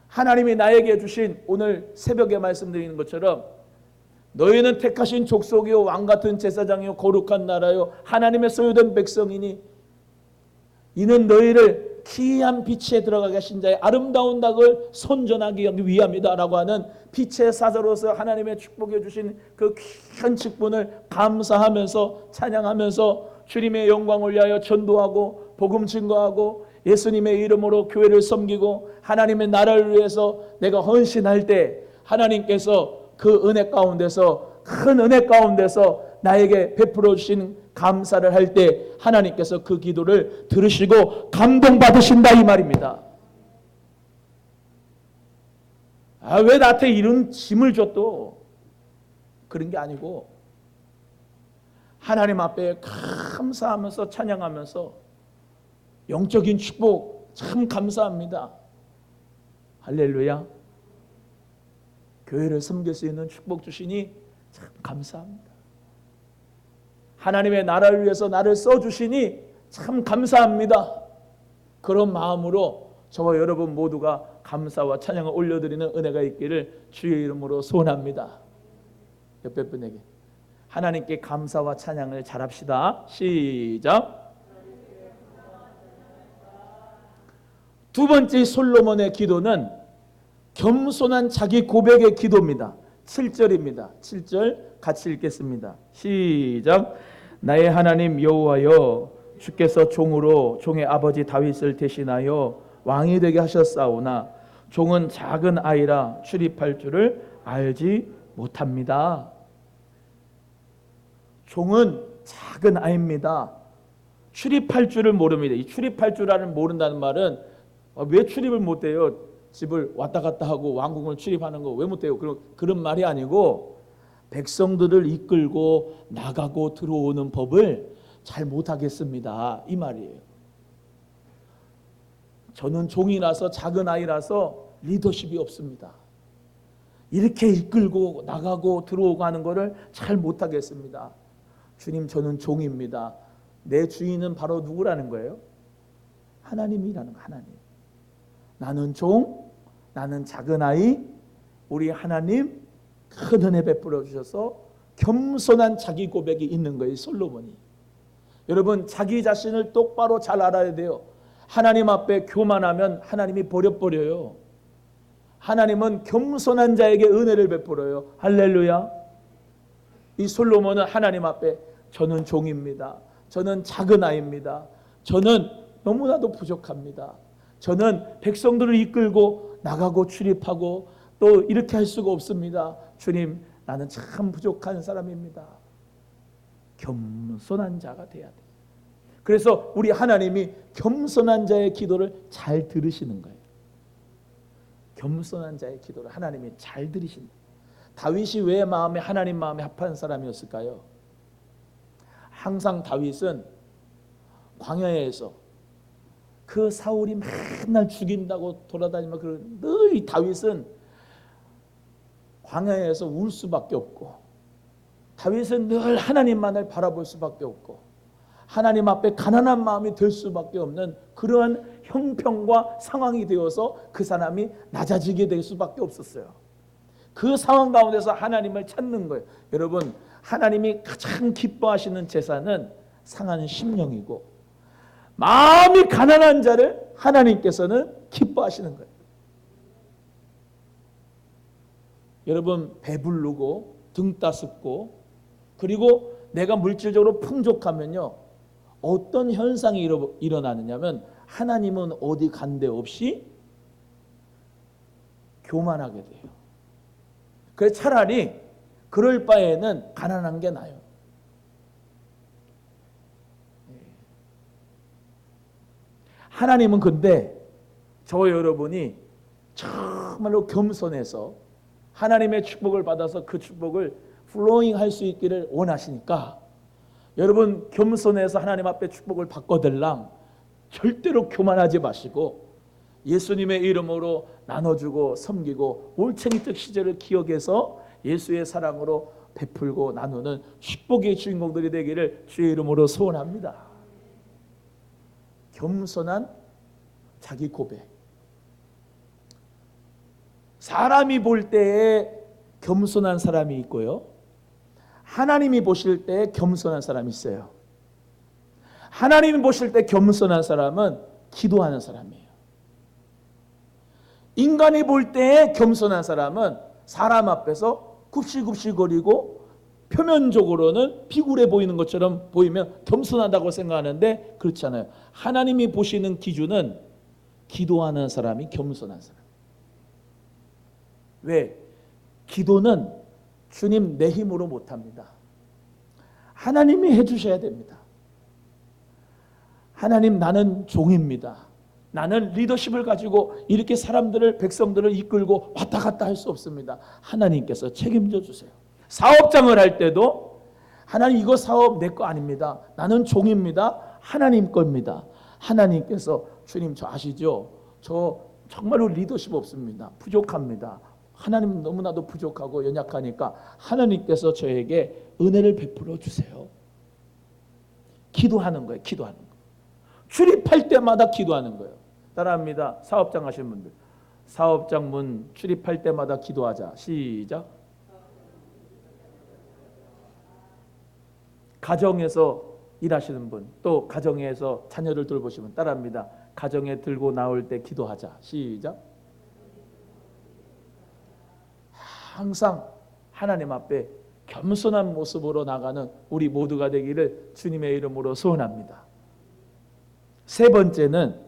하나님이 나에게 주신 오늘 새벽에 말씀드리는 것처럼 너희는 택하신 족속이요 왕같은 제사장이요 거룩한 나라요 하나님의 소유된 백성이니 이는 너희를 기이한 빛에 들어가게 하신 자의 아름다운 닭을 선전하기 위함이다 라고 하는 빛의 사자로서 하나님의 축복해 주신 그 귀한 직분을 감사하면서 찬양하면서 주님의 영광을 위하여 전도하고 복음 증거하고 예수님의 이름으로 교회를 섬기고 하나님의 나라를 위해서 내가 헌신할 때 하나님께서 그 은혜 가운데서 큰 은혜 가운데서 나에게 베풀어 주신 감사를 할 때 하나님께서 그 기도를 들으시고 감동받으신다 이 말입니다. 왜 나한테 이런 짐을 줬또 그런 게 아니고 하나님 앞에 감사하면서 찬양하면서 영적인 축복 참 감사합니다. 할렐루야. 교회를 섬길 수 있는 축복 주시니 참 감사합니다. 하나님의 나라를 위해서 나를 써주시니 참 감사합니다. 그런 마음으로 저와 여러분 모두가 감사와 찬양을 올려드리는 은혜가 있기를 주의 이름으로 소원합니다. 옆에 분에게 하나님께 감사와 찬양을 잘합시다. 시작. 두 번째 솔로몬의 기도는 겸손한 자기 고백의 기도입니다. 7절입니다. 7절 같이 읽겠습니다. 시작. 나의 하나님 여호와여 주께서 종으로 종의 아버지 다윗을 대신하여 왕이 되게 하셨사오나 종은 작은 아이라 출입할 줄을 알지 못합니다. 종은 작은 아이입니다. 출입할 줄을 모릅니다. 이 출입할 줄을 모른다는 말은 왜 출입을 못해요? 집을 왔다 갔다 하고 왕궁을 출입하는 거 왜 못해요? 그런 말이 아니고 백성들을 이끌고 나가고 들어오는 법을 잘 못하겠습니다 이 말이에요. 저는 종이라서 작은 아이라서 리더십이 없습니다. 이렇게 이끌고 나가고 들어오고 하는 거를 잘 못하겠습니다. 주님 저는 종입니다. 내 주인은 바로 누구라는 거예요? 하나님이라는 거. 하나님. 나는 종, 나는 작은 아이, 우리 하나님 큰 은혜 베풀어 주셔서 겸손한 자기 고백이 있는 거예요 솔로몬이. 여러분 자기 자신을 똑바로 잘 알아야 돼요. 하나님 앞에 교만하면 하나님이 버려버려요. 하나님은 겸손한 자에게 은혜를 베풀어요. 할렐루야. 이 솔로몬은 하나님 앞에 저는 종입니다. 저는 작은 아이입니다. 저는 너무나도 부족합니다. 저는 백성들을 이끌고 나가고 출입하고 또 이렇게 할 수가 없습니다. 주님 나는 참 부족한 사람입니다. 겸손한 자가 돼야 돼. 그래서 우리 하나님이 겸손한 자의 기도를 잘 들으시는 거예요. 겸손한 자의 기도를 하나님이 잘 들으신다. 다윗이 왜 하나님 마음에 합한 사람이었을까요? 항상 다윗은 광야에서 그 사울이 맨날 죽인다고 돌아다니면 늘 다윗은 광야에서 울 수밖에 없고, 다윗은 늘 하나님만을 바라볼 수밖에 없고, 하나님 앞에 가난한 마음이 들 수밖에 없는 그러한 형편과 상황이 되어서 그 사람이 낮아지게 될 수밖에 없었어요. 그 상황 가운데서 하나님을 찾는 거예요. 여러분, 하나님이 가장 기뻐하시는 제사는 상한 심령이고, 마음이 가난한 자를 하나님께서는 기뻐하시는 거예요. 여러분, 배부르고 등 따숩고 그리고 내가 물질적으로 풍족하면요, 어떤 현상이 일어나느냐면 하나님은 어디 간 데 없이 교만하게 돼요. 그래서 차라리 그럴 바에는 가난한 게 나아요. 하나님은 근데 저 여러분이 정말로 겸손해서 하나님의 축복을 받아서 그 축복을 플로잉 할 수 있기를 원하시니까, 여러분 겸손해서 하나님 앞에 축복을 받거들랑 절대로 교만하지 마시고 예수님의 이름으로 나눠주고 섬기고 올챙이적 시절을 기억해서 예수의 사랑으로 베풀고 나누는 축복의 주인공들이 되기를 주의 이름으로 소원합니다. 겸손한 자기 고백. 사람이 볼 때에 겸손한 사람이 있고요, 하나님이 보실 때 겸손한 사람이 있어요. 하나님이 보실 때 겸손한 사람은 기도하는 사람이에요. 인간이 볼 때에 겸손한 사람은 사람 앞에서 굽실굽실거리고 표면적으로는 비굴해 보이는 것처럼 보이면 겸손하다고 생각하는데 그렇지 않아요. 하나님이 보시는 기준은 기도하는 사람이 겸손한 사람. 왜? 기도는 주님 내 힘으로 못합니다. 하나님이 해주셔야 됩니다. 하나님, 나는 종입니다. 나는 리더십을 가지고 이렇게 백성들을 이끌고 왔다 갔다 할 수 없습니다. 하나님께서 책임져 주세요. 사업장을 할 때도 하나님, 이거 사업 내 거 아닙니다. 나는 종입니다. 하나님 겁니다. 하나님께서 주님 저 아시죠? 저 정말로 리더십 없습니다. 부족합니다. 하나님 너무나도 부족하고 연약하니까 하나님께서 저에게 은혜를 베풀어 주세요. 기도하는 거예요. 기도하는 거. 출입할 때마다 기도하는 거예요. 따라합니다. 사업장 하시는 분들, 사업장 문 출입할 때마다 기도하자. 시작. 가정에서 일하시는 분, 또 가정에서 자녀를 돌보시면 따라합니다. 가정에 들고 나올 때 기도하자. 시작. 항상 하나님 앞에 겸손한 모습으로 나가는 우리 모두가 되기를 주님의 이름으로 소원합니다. 세 번째는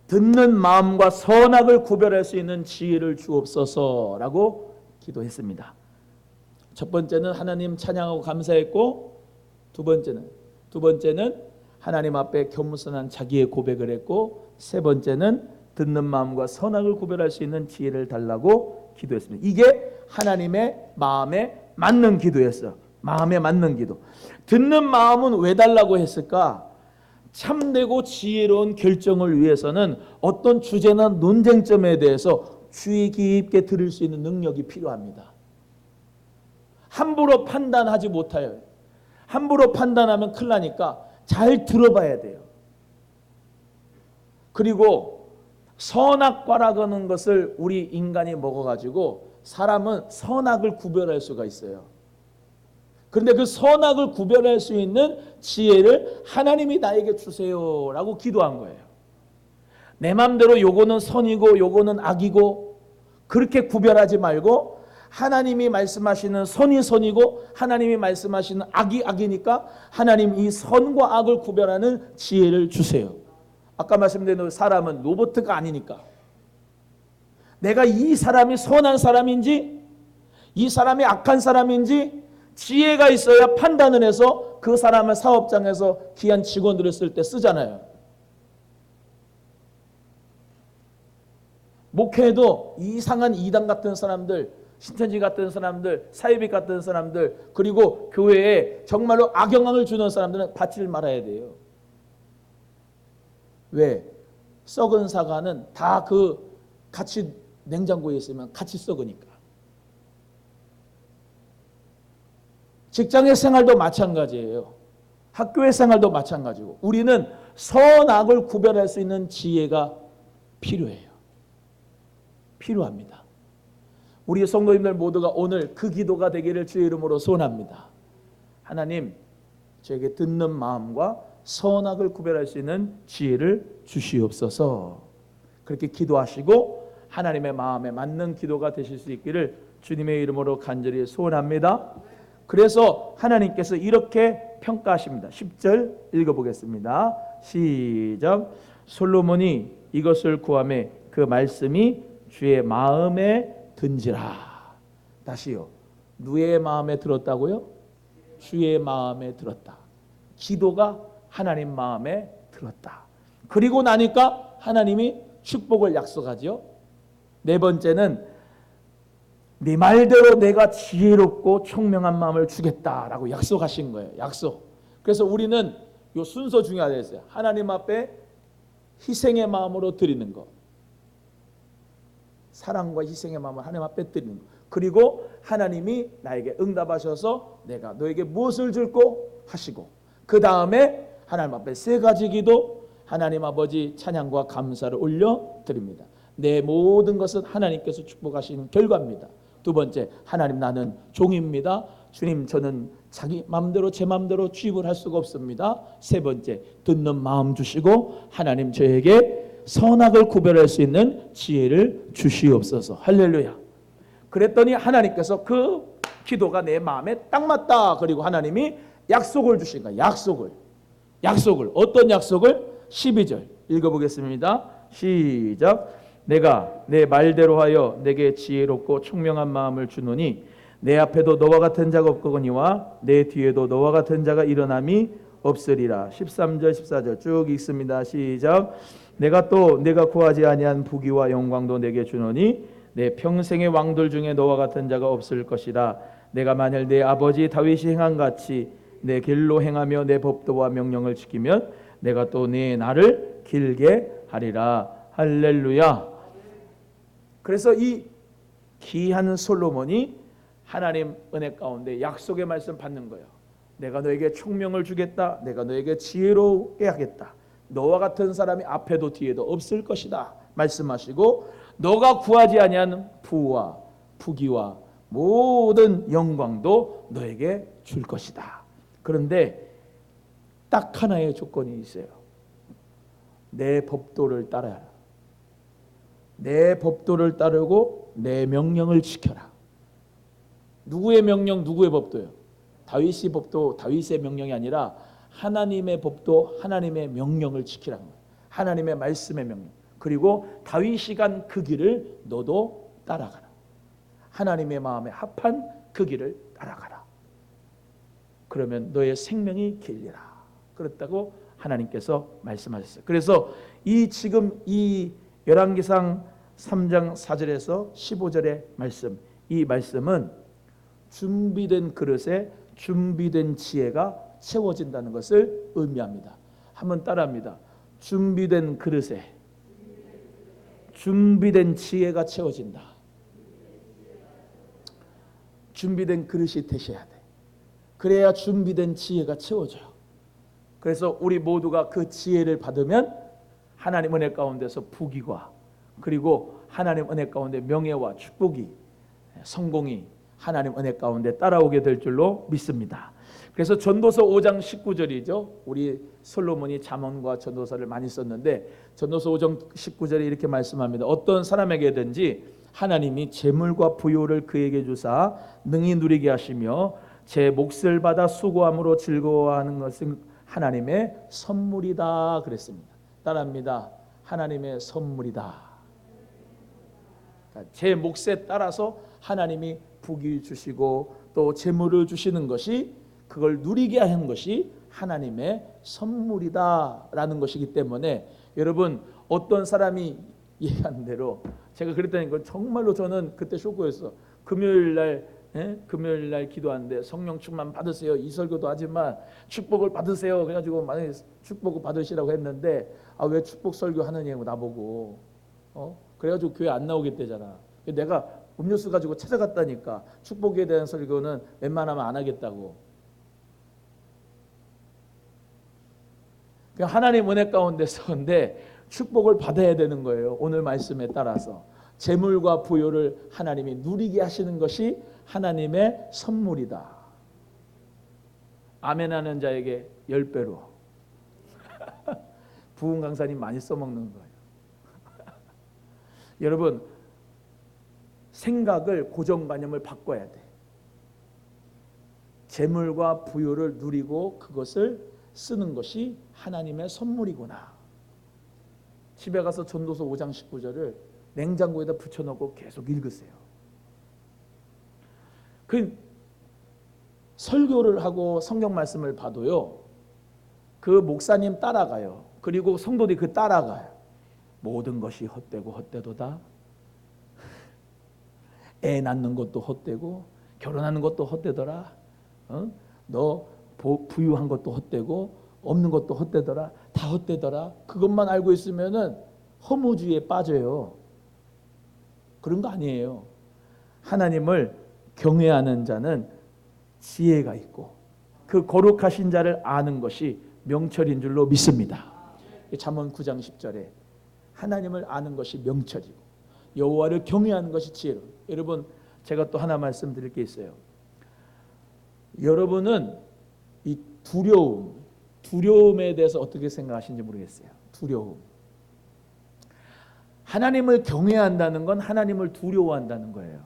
듣는 마음과 선악을 구별할 수 있는 지혜를 주옵소서라고 기도했습니다. 첫 번째는 하나님 찬양하고 감사했고, 두 번째는 하나님 앞에 겸손한 자기의 고백을 했고, 세 번째는 듣는 마음과 선악을 구별할 수 있는 지혜를 달라고 기도했습니다. 이게 하나님의 마음에 맞는 기도였어요. 마음에 맞는 기도. 듣는 마음은 왜 달라고 했을까? 참되고 지혜로운 결정을 위해서는 어떤 주제나 논쟁점에 대해서 주의 깊게 들을 수 있는 능력이 필요합니다. 함부로 판단하지 못해요. 함부로 판단하면 큰일 나니까 잘 들어봐야 돼요. 그리고 선악과라고 하는 것을 우리 인간이 먹어가지고 사람은 선악을 구별할 수가 있어요. 그런데 그 선악을 구별할 수 있는 지혜를 하나님이 나에게 주세요라고 기도한 거예요. 내 마음대로 요거는 선이고 요거는 악이고 그렇게 구별하지 말고, 하나님이 말씀하시는 선이 선이고 하나님이 말씀하시는 악이 악이니까 하나님 이 선과 악을 구별하는 지혜를 주세요. 아까 말씀드린 사람은 로봇가 아니니까 내가 이 사람이 선한 사람인지 이 사람이 악한 사람인지 지혜가 있어야 판단을 해서 그 사람을 사업장에서 귀한 직원들을 쓸 때 쓰잖아요. 목회도 이상한 이단 같은 사람들, 신천지 같은 사람들, 사이비 같은 사람들, 그리고 교회에 정말로 악영향을 주는 사람들은 받지 말아야 돼요. 왜? 썩은 사과는 다 그 같이 냉장고에 있으면 같이 썩으니까. 직장의 생활도 마찬가지예요. 학교의 생활도 마찬가지고, 우리는 선악을 구별할 수 있는 지혜가 필요해요. 필요합니다. 우리 성도님들 모두가 오늘 그 기도가 되기를 주의 이름으로 소원합니다. 하나님, 저에게 듣는 마음과 선악을 구별할 수 있는 지혜를 주시옵소서. 그렇게 기도하시고 하나님의 마음에 맞는 기도가 되실 수 있기를 주님의 이름으로 간절히 소원합니다. 그래서 하나님께서 이렇게 평가하십니다. 10절 읽어보겠습니다. 시작. 솔로몬이 이것을 구하매 그 말씀이 주의 마음에 든지라. 다시요. 누의 마음에 들었다고요? 주의 마음에 들었다. 기도가 하나님 마음에 들었다. 그리고 나니까 하나님이 축복을 약속하죠. 네 번째는 네 말대로 내가 지혜롭고 총명한 마음을 주겠다라고 약속하신 거예요. 약속. 그래서 우리는 이 순서 중요하다 했어요. 하나님 앞에 희생의 마음으로 드리는 것, 사랑과 희생의 마음을 하나님 앞에 드리는 것, 그리고 하나님이 나에게 응답하셔서 내가 너에게 무엇을 줄고 하시고, 그 다음에 하나님 앞에 세 가지 기도, 하나님 아버지 찬양과 감사를 올려드립니다. 내 모든 것은 하나님께서 축복하시는 결과입니다. 두 번째, 하나님 나는 종입니다. 주님 저는 자기 마음대로 제 마음대로 취입을 할 수가 없습니다. 세 번째, 듣는 마음 주시고 하나님 저에게 선악을 구별할 수 있는 지혜를 주시옵소서. 할렐루야. 그랬더니 하나님께서 그 기도가 내 마음에 딱 맞다. 그리고 하나님이 약속을 주신 거야. 약속을. 어떤 약속을? 12절 읽어보겠습니다. 시작. 내가 내 말대로 하여 내게 지혜롭고 총명한 마음을 주노니 내 앞에도 너와 같은 자가 없거니와 내 뒤에도 너와 같은 자가 일어남이 없으리라. 13절 14절 쭉 읽습니다. 시작. 내가 구하지 아니한 부귀와 영광도 내게 주노니 내 평생의 왕들 중에 너와 같은 자가 없을 것이라. 내가 만일 내 아버지 다윗이 행한 같이 내 길로 행하며 내 법도와 명령을 지키면 내가 또 네 날을 길게 하리라. 할렐루야. 그래서 이 귀한 솔로몬이 하나님 은혜 가운데 약속의 말씀 받는 거예요. 내가 너에게 총명을 주겠다. 내가 너에게 지혜롭게 하겠다. 너와 같은 사람이 앞에도 뒤에도 없을 것이다 말씀하시고, 너가 구하지 아니한 부와 부귀와 모든 영광도 너에게 줄 것이다. 그런데 딱 하나의 조건이 있어요. 내 법도를 따라야. 내 법도를 따르고 내 명령을 지켜라. 누구의 명령, 누구의 법도요? 다윗의 법도, 다윗의 명령이 아니라 하나님의 법도, 하나님의 명령을 지키라는 거예요. 하나님의 말씀의 명령. 그리고 다윗이 간 그 길을 너도 따라가라. 하나님의 마음에 합한 그 길을 따라가라. 그러면 너의 생명이 길리라. 그렇다고 하나님께서 말씀하셨어요. 그래서 지금 이 열왕기상 3장 4절에서 15절의 말씀, 이 말씀은 준비된 그릇에 준비된 지혜가 채워진다는 것을 의미합니다. 한번 따라합니다. 준비된 그릇에 준비된 지혜가 채워진다. 준비된 그릇이 되셔야 돼. 그래야 준비된 지혜가 채워져요. 그래서 우리 모두가 그 지혜를 받으면 하나님 은혜 가운데서 부귀와, 그리고 하나님 은혜 가운데 명예와 축복이, 성공이 하나님 은혜 가운데 따라오게 될 줄로 믿습니다. 그래서 전도서 5장 19절이죠. 우리 솔로몬이 잠언과 전도서를 많이 썼는데 전도서 5장 19절에 이렇게 말씀합니다. 어떤 사람에게든지 하나님이 재물과 부요를 그에게 주사 능히 누리게 하시며 제 몫을 받아 수고함으로 즐거워하는 것은 하나님의 선물이다 그랬습니다. 따라합니다. 하나님의 선물이다. 제 몫에 따라서 하나님이 부귀 주시고 또 재물을 주시는 것이, 그걸 누리게 하는 것이 하나님의 선물이다라는 것이기 때문에, 여러분 어떤 사람이 얘기한 대로 제가 그랬다니까 정말로 저는 그때 쇼크였어. 금요일 날 기도하는데 성령 충만 받으세요. 이 설교도 하지만 축복을 받으세요. 그래가지고 만약에 축복을 받으시라고 했는데 왜 축복 설교 하느냐고 나보고 그래가지고 교회 안 나오겠대잖아. 내가 음료수 가지고 찾아갔다니까. 축복에 대한 설교는 웬만하면 안 하겠다고. 하나님 은혜 가운데서 근데 축복을 받아야 되는 거예요. 오늘 말씀에 따라서 재물과 부요를 하나님이 누리게 하시는 것이 하나님의 선물이다. 아멘하는 자에게 10배로 부흥 강사님 많이 써먹는 거예요. 여러분 생각을 고정관념을 바꿔야 돼. 재물과 부요를 누리고 그것을 쓰는 것이 하나님의 선물이구나. 집에 가서 전도서 5장 19절을 냉장고에다 붙여놓고 계속 읽으세요. 그 설교를 하고 성경 말씀을 봐도요, 그 목사님 따라가요. 그리고 성도들이 그 따라가요. 모든 것이 헛되고 헛되도다. 애 낳는 것도 헛되고 결혼하는 것도 헛되더라. 너 부유한 것도 헛되고 없는 것도 헛되더라. 다 헛되더라. 그것만 알고 있으면은 허무주의에 빠져요. 그런 거 아니에요. 하나님을 경외하는 자는 지혜가 있고 그 거룩하신 자를 아는 것이 명철인 줄로 믿습니다. 잠언 9장 10절에 하나님을 아는 것이 명철이고 여호와를 경외하는 것이 지혜로. 여러분 제가 또 하나 말씀드릴 게 있어요. 여러분은 이 두려움에 대해서 어떻게 생각하시는지 모르겠어요. 두려움. 하나님을 경외한다는 건 하나님을 두려워한다는 거예요.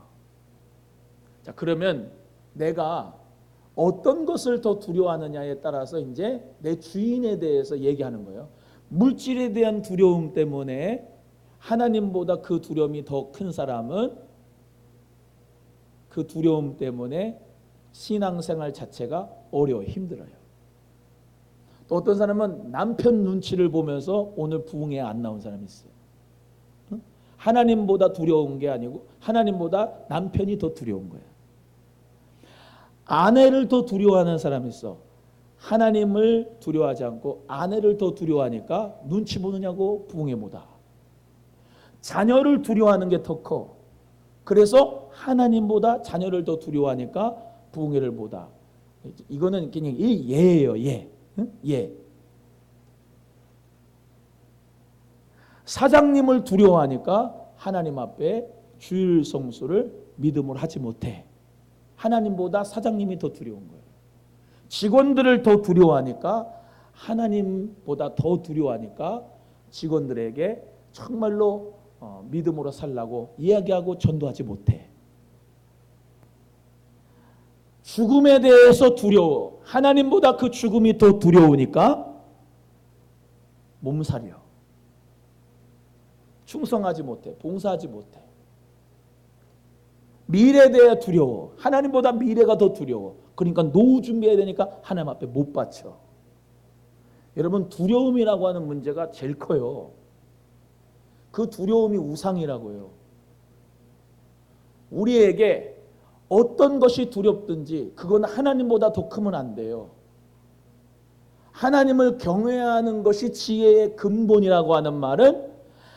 자, 그러면 내가 어떤 것을 더 두려워하느냐에 따라서 이제 내 주인에 대해서 얘기하는 거예요. 물질에 대한 두려움 때문에 하나님보다 그 두려움이 더 큰 사람은 그 두려움 때문에 신앙생활 자체가 어려워요. 힘들어요. 또 어떤 사람은 남편 눈치를 보면서 오늘 부흥에 안 나온 사람이 있어요. 하나님보다 두려운 게 아니고 하나님보다 남편이 더 두려운 거예요. 아내를 더 두려워하는 사람이 있어. 하나님을 두려워하지 않고 아내를 더 두려워하니까 눈치 보느냐고 부흥에 못 와. 자녀를 두려워하는 게 더 커. 그래서 하나님보다 자녀를 더 두려워하니까 부흥회를 못 와. 이거는 그냥 예예요. 예. 예. 사장님을 두려워하니까 하나님 앞에 주일 성수를 믿음으로 하지 못해. 하나님보다 사장님이 더 두려운 거예요. 직원들을 더 두려워하니까 하나님보다 더 두려워하니까 직원들에게 정말로 믿음으로 살라고 이야기하고 전도하지 못해. 죽음에 대해서 두려워. 하나님보다 그 죽음이 더 두려우니까 몸살이요. 충성하지 못해. 봉사하지 못해. 미래에 대해 두려워. 하나님보다 미래가 더 두려워. 그러니까 노후 준비해야 되니까 하나님 앞에 못 바쳐. 여러분 두려움이라고 하는 문제가 제일 커요. 그 두려움이 우상이라고요. 우리에게 어떤 것이 두렵든지 그건 하나님보다 더 크면 안 돼요. 하나님을 경외하는 것이 지혜의 근본이라고 하는 말은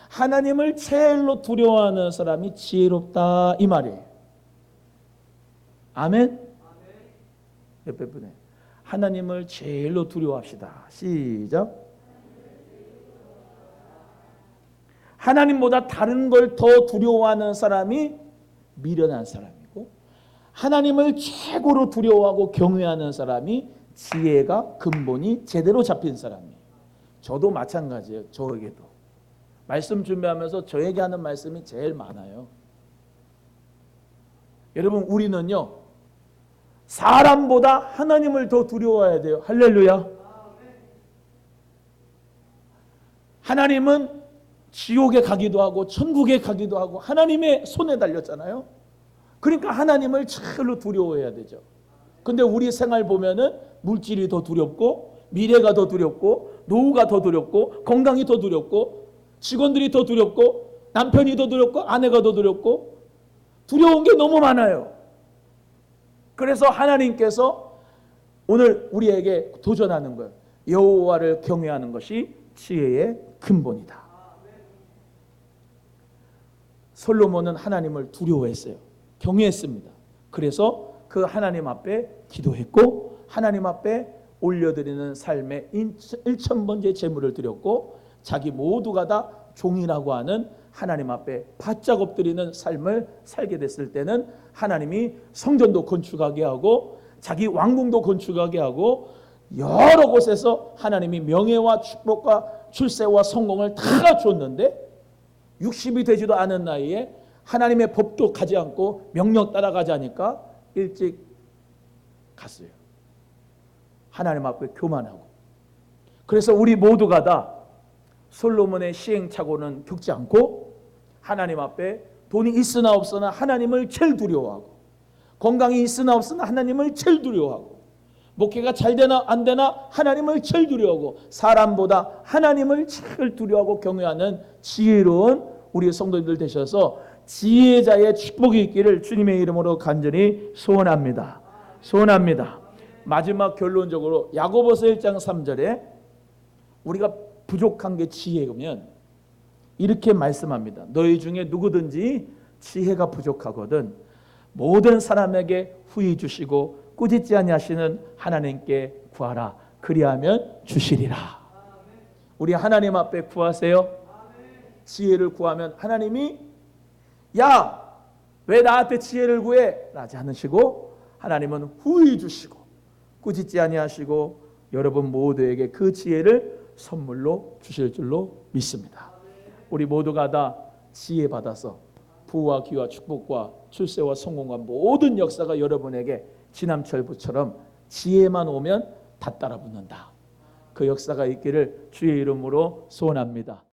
하나님을 제일로 두려워하는 사람이 지혜롭다 이 말이에요. 아멘? 옆에 분에 하나님을 제일로 두려워합시다. 시작. 하나님보다 다른 걸 더 두려워하는 사람이 미련한 사람이고 하나님을 최고로 두려워하고 경외하는 사람이 지혜가 근본이 제대로 잡힌 사람이에요. 저도 마찬가지예요. 저에게도. 말씀 준비하면서 저에게 하는 말씀이 제일 많아요. 여러분 우리는요. 사람보다 하나님을 더 두려워해야 돼요. 할렐루야. 하나님은 지옥에 가기도 하고 천국에 가기도 하고 하나님의 손에 달렸잖아요. 그러니까 하나님을 제일로 두려워해야 되죠. 근데 우리 생활 보면은 물질이 더 두렵고 미래가 더 두렵고 노후가 더 두렵고 건강이 더 두렵고 직원들이 더 두렵고 남편이 더 두렵고 아내가 더 두렵고 두려운 게 너무 많아요. 그래서 하나님께서 오늘 우리에게 도전하는 거예요. 여호와를 경외하는 것이 지혜의 근본이다. 솔로몬은 하나님을 두려워했어요. 경외했습니다. 그래서 그 하나님 앞에 기도했고 하나님 앞에 올려드리는 삶의 1,000번째 제물을 드렸고 자기 모두가 다 종이라고 하는 하나님 앞에 바짝 엎드리는 삶을 살게 됐을 때는 하나님이 성전도 건축하게 하고 자기 왕궁도 건축하게 하고 여러 곳에서 하나님이 명예와 축복과 출세와 성공을 다 줬는데 60이 되지도 않은 나이에 하나님의 법도 가지 않고 명령 따라가지 않으니까 일찍 갔어요. 하나님 앞에 교만하고. 그래서 우리 모두가 다 솔로몬의 시행착오는 겪지 않고 하나님 앞에 돈이 있으나 없으나 하나님을 제일 두려워하고 건강이 있으나 없으나 하나님을 제일 두려워하고 목회가 잘 되나 안 되나 하나님을 제일 두려워하고 사람보다 하나님을 제일 두려워하고 경외하는 지혜로운 우리 성도님들 되셔서 지혜자의 축복이 있기를 주님의 이름으로 간절히 소원합니다. 소원합니다. 마지막 결론적으로 야고보서 1장 3절에 우리가 부족한 게 지혜면 이렇게 말씀합니다. 너희 중에 누구든지 지혜가 부족하거든 모든 사람에게 후히 주시고 꾸짖지 아니하시는 하나님께 구하라. 그리하면 주시리라. 우리 하나님 앞에 구하세요. 지혜를 구하면 하나님이 야, 왜 나한테 지혜를 구해? 라지 않으시고 하나님은 후히 주시고 꾸짖지 아니하시고 여러분 모두에게 그 지혜를 선물로 주실 줄로 믿습니다. 우리 모두가 다 지혜 받아서 부와 귀와 축복과 출세와 성공과 모든 역사가 여러분에게 지남철부처럼 지혜만 오면 다 따라 붙는다. 그 역사가 있기를 주의 이름으로 소원합니다.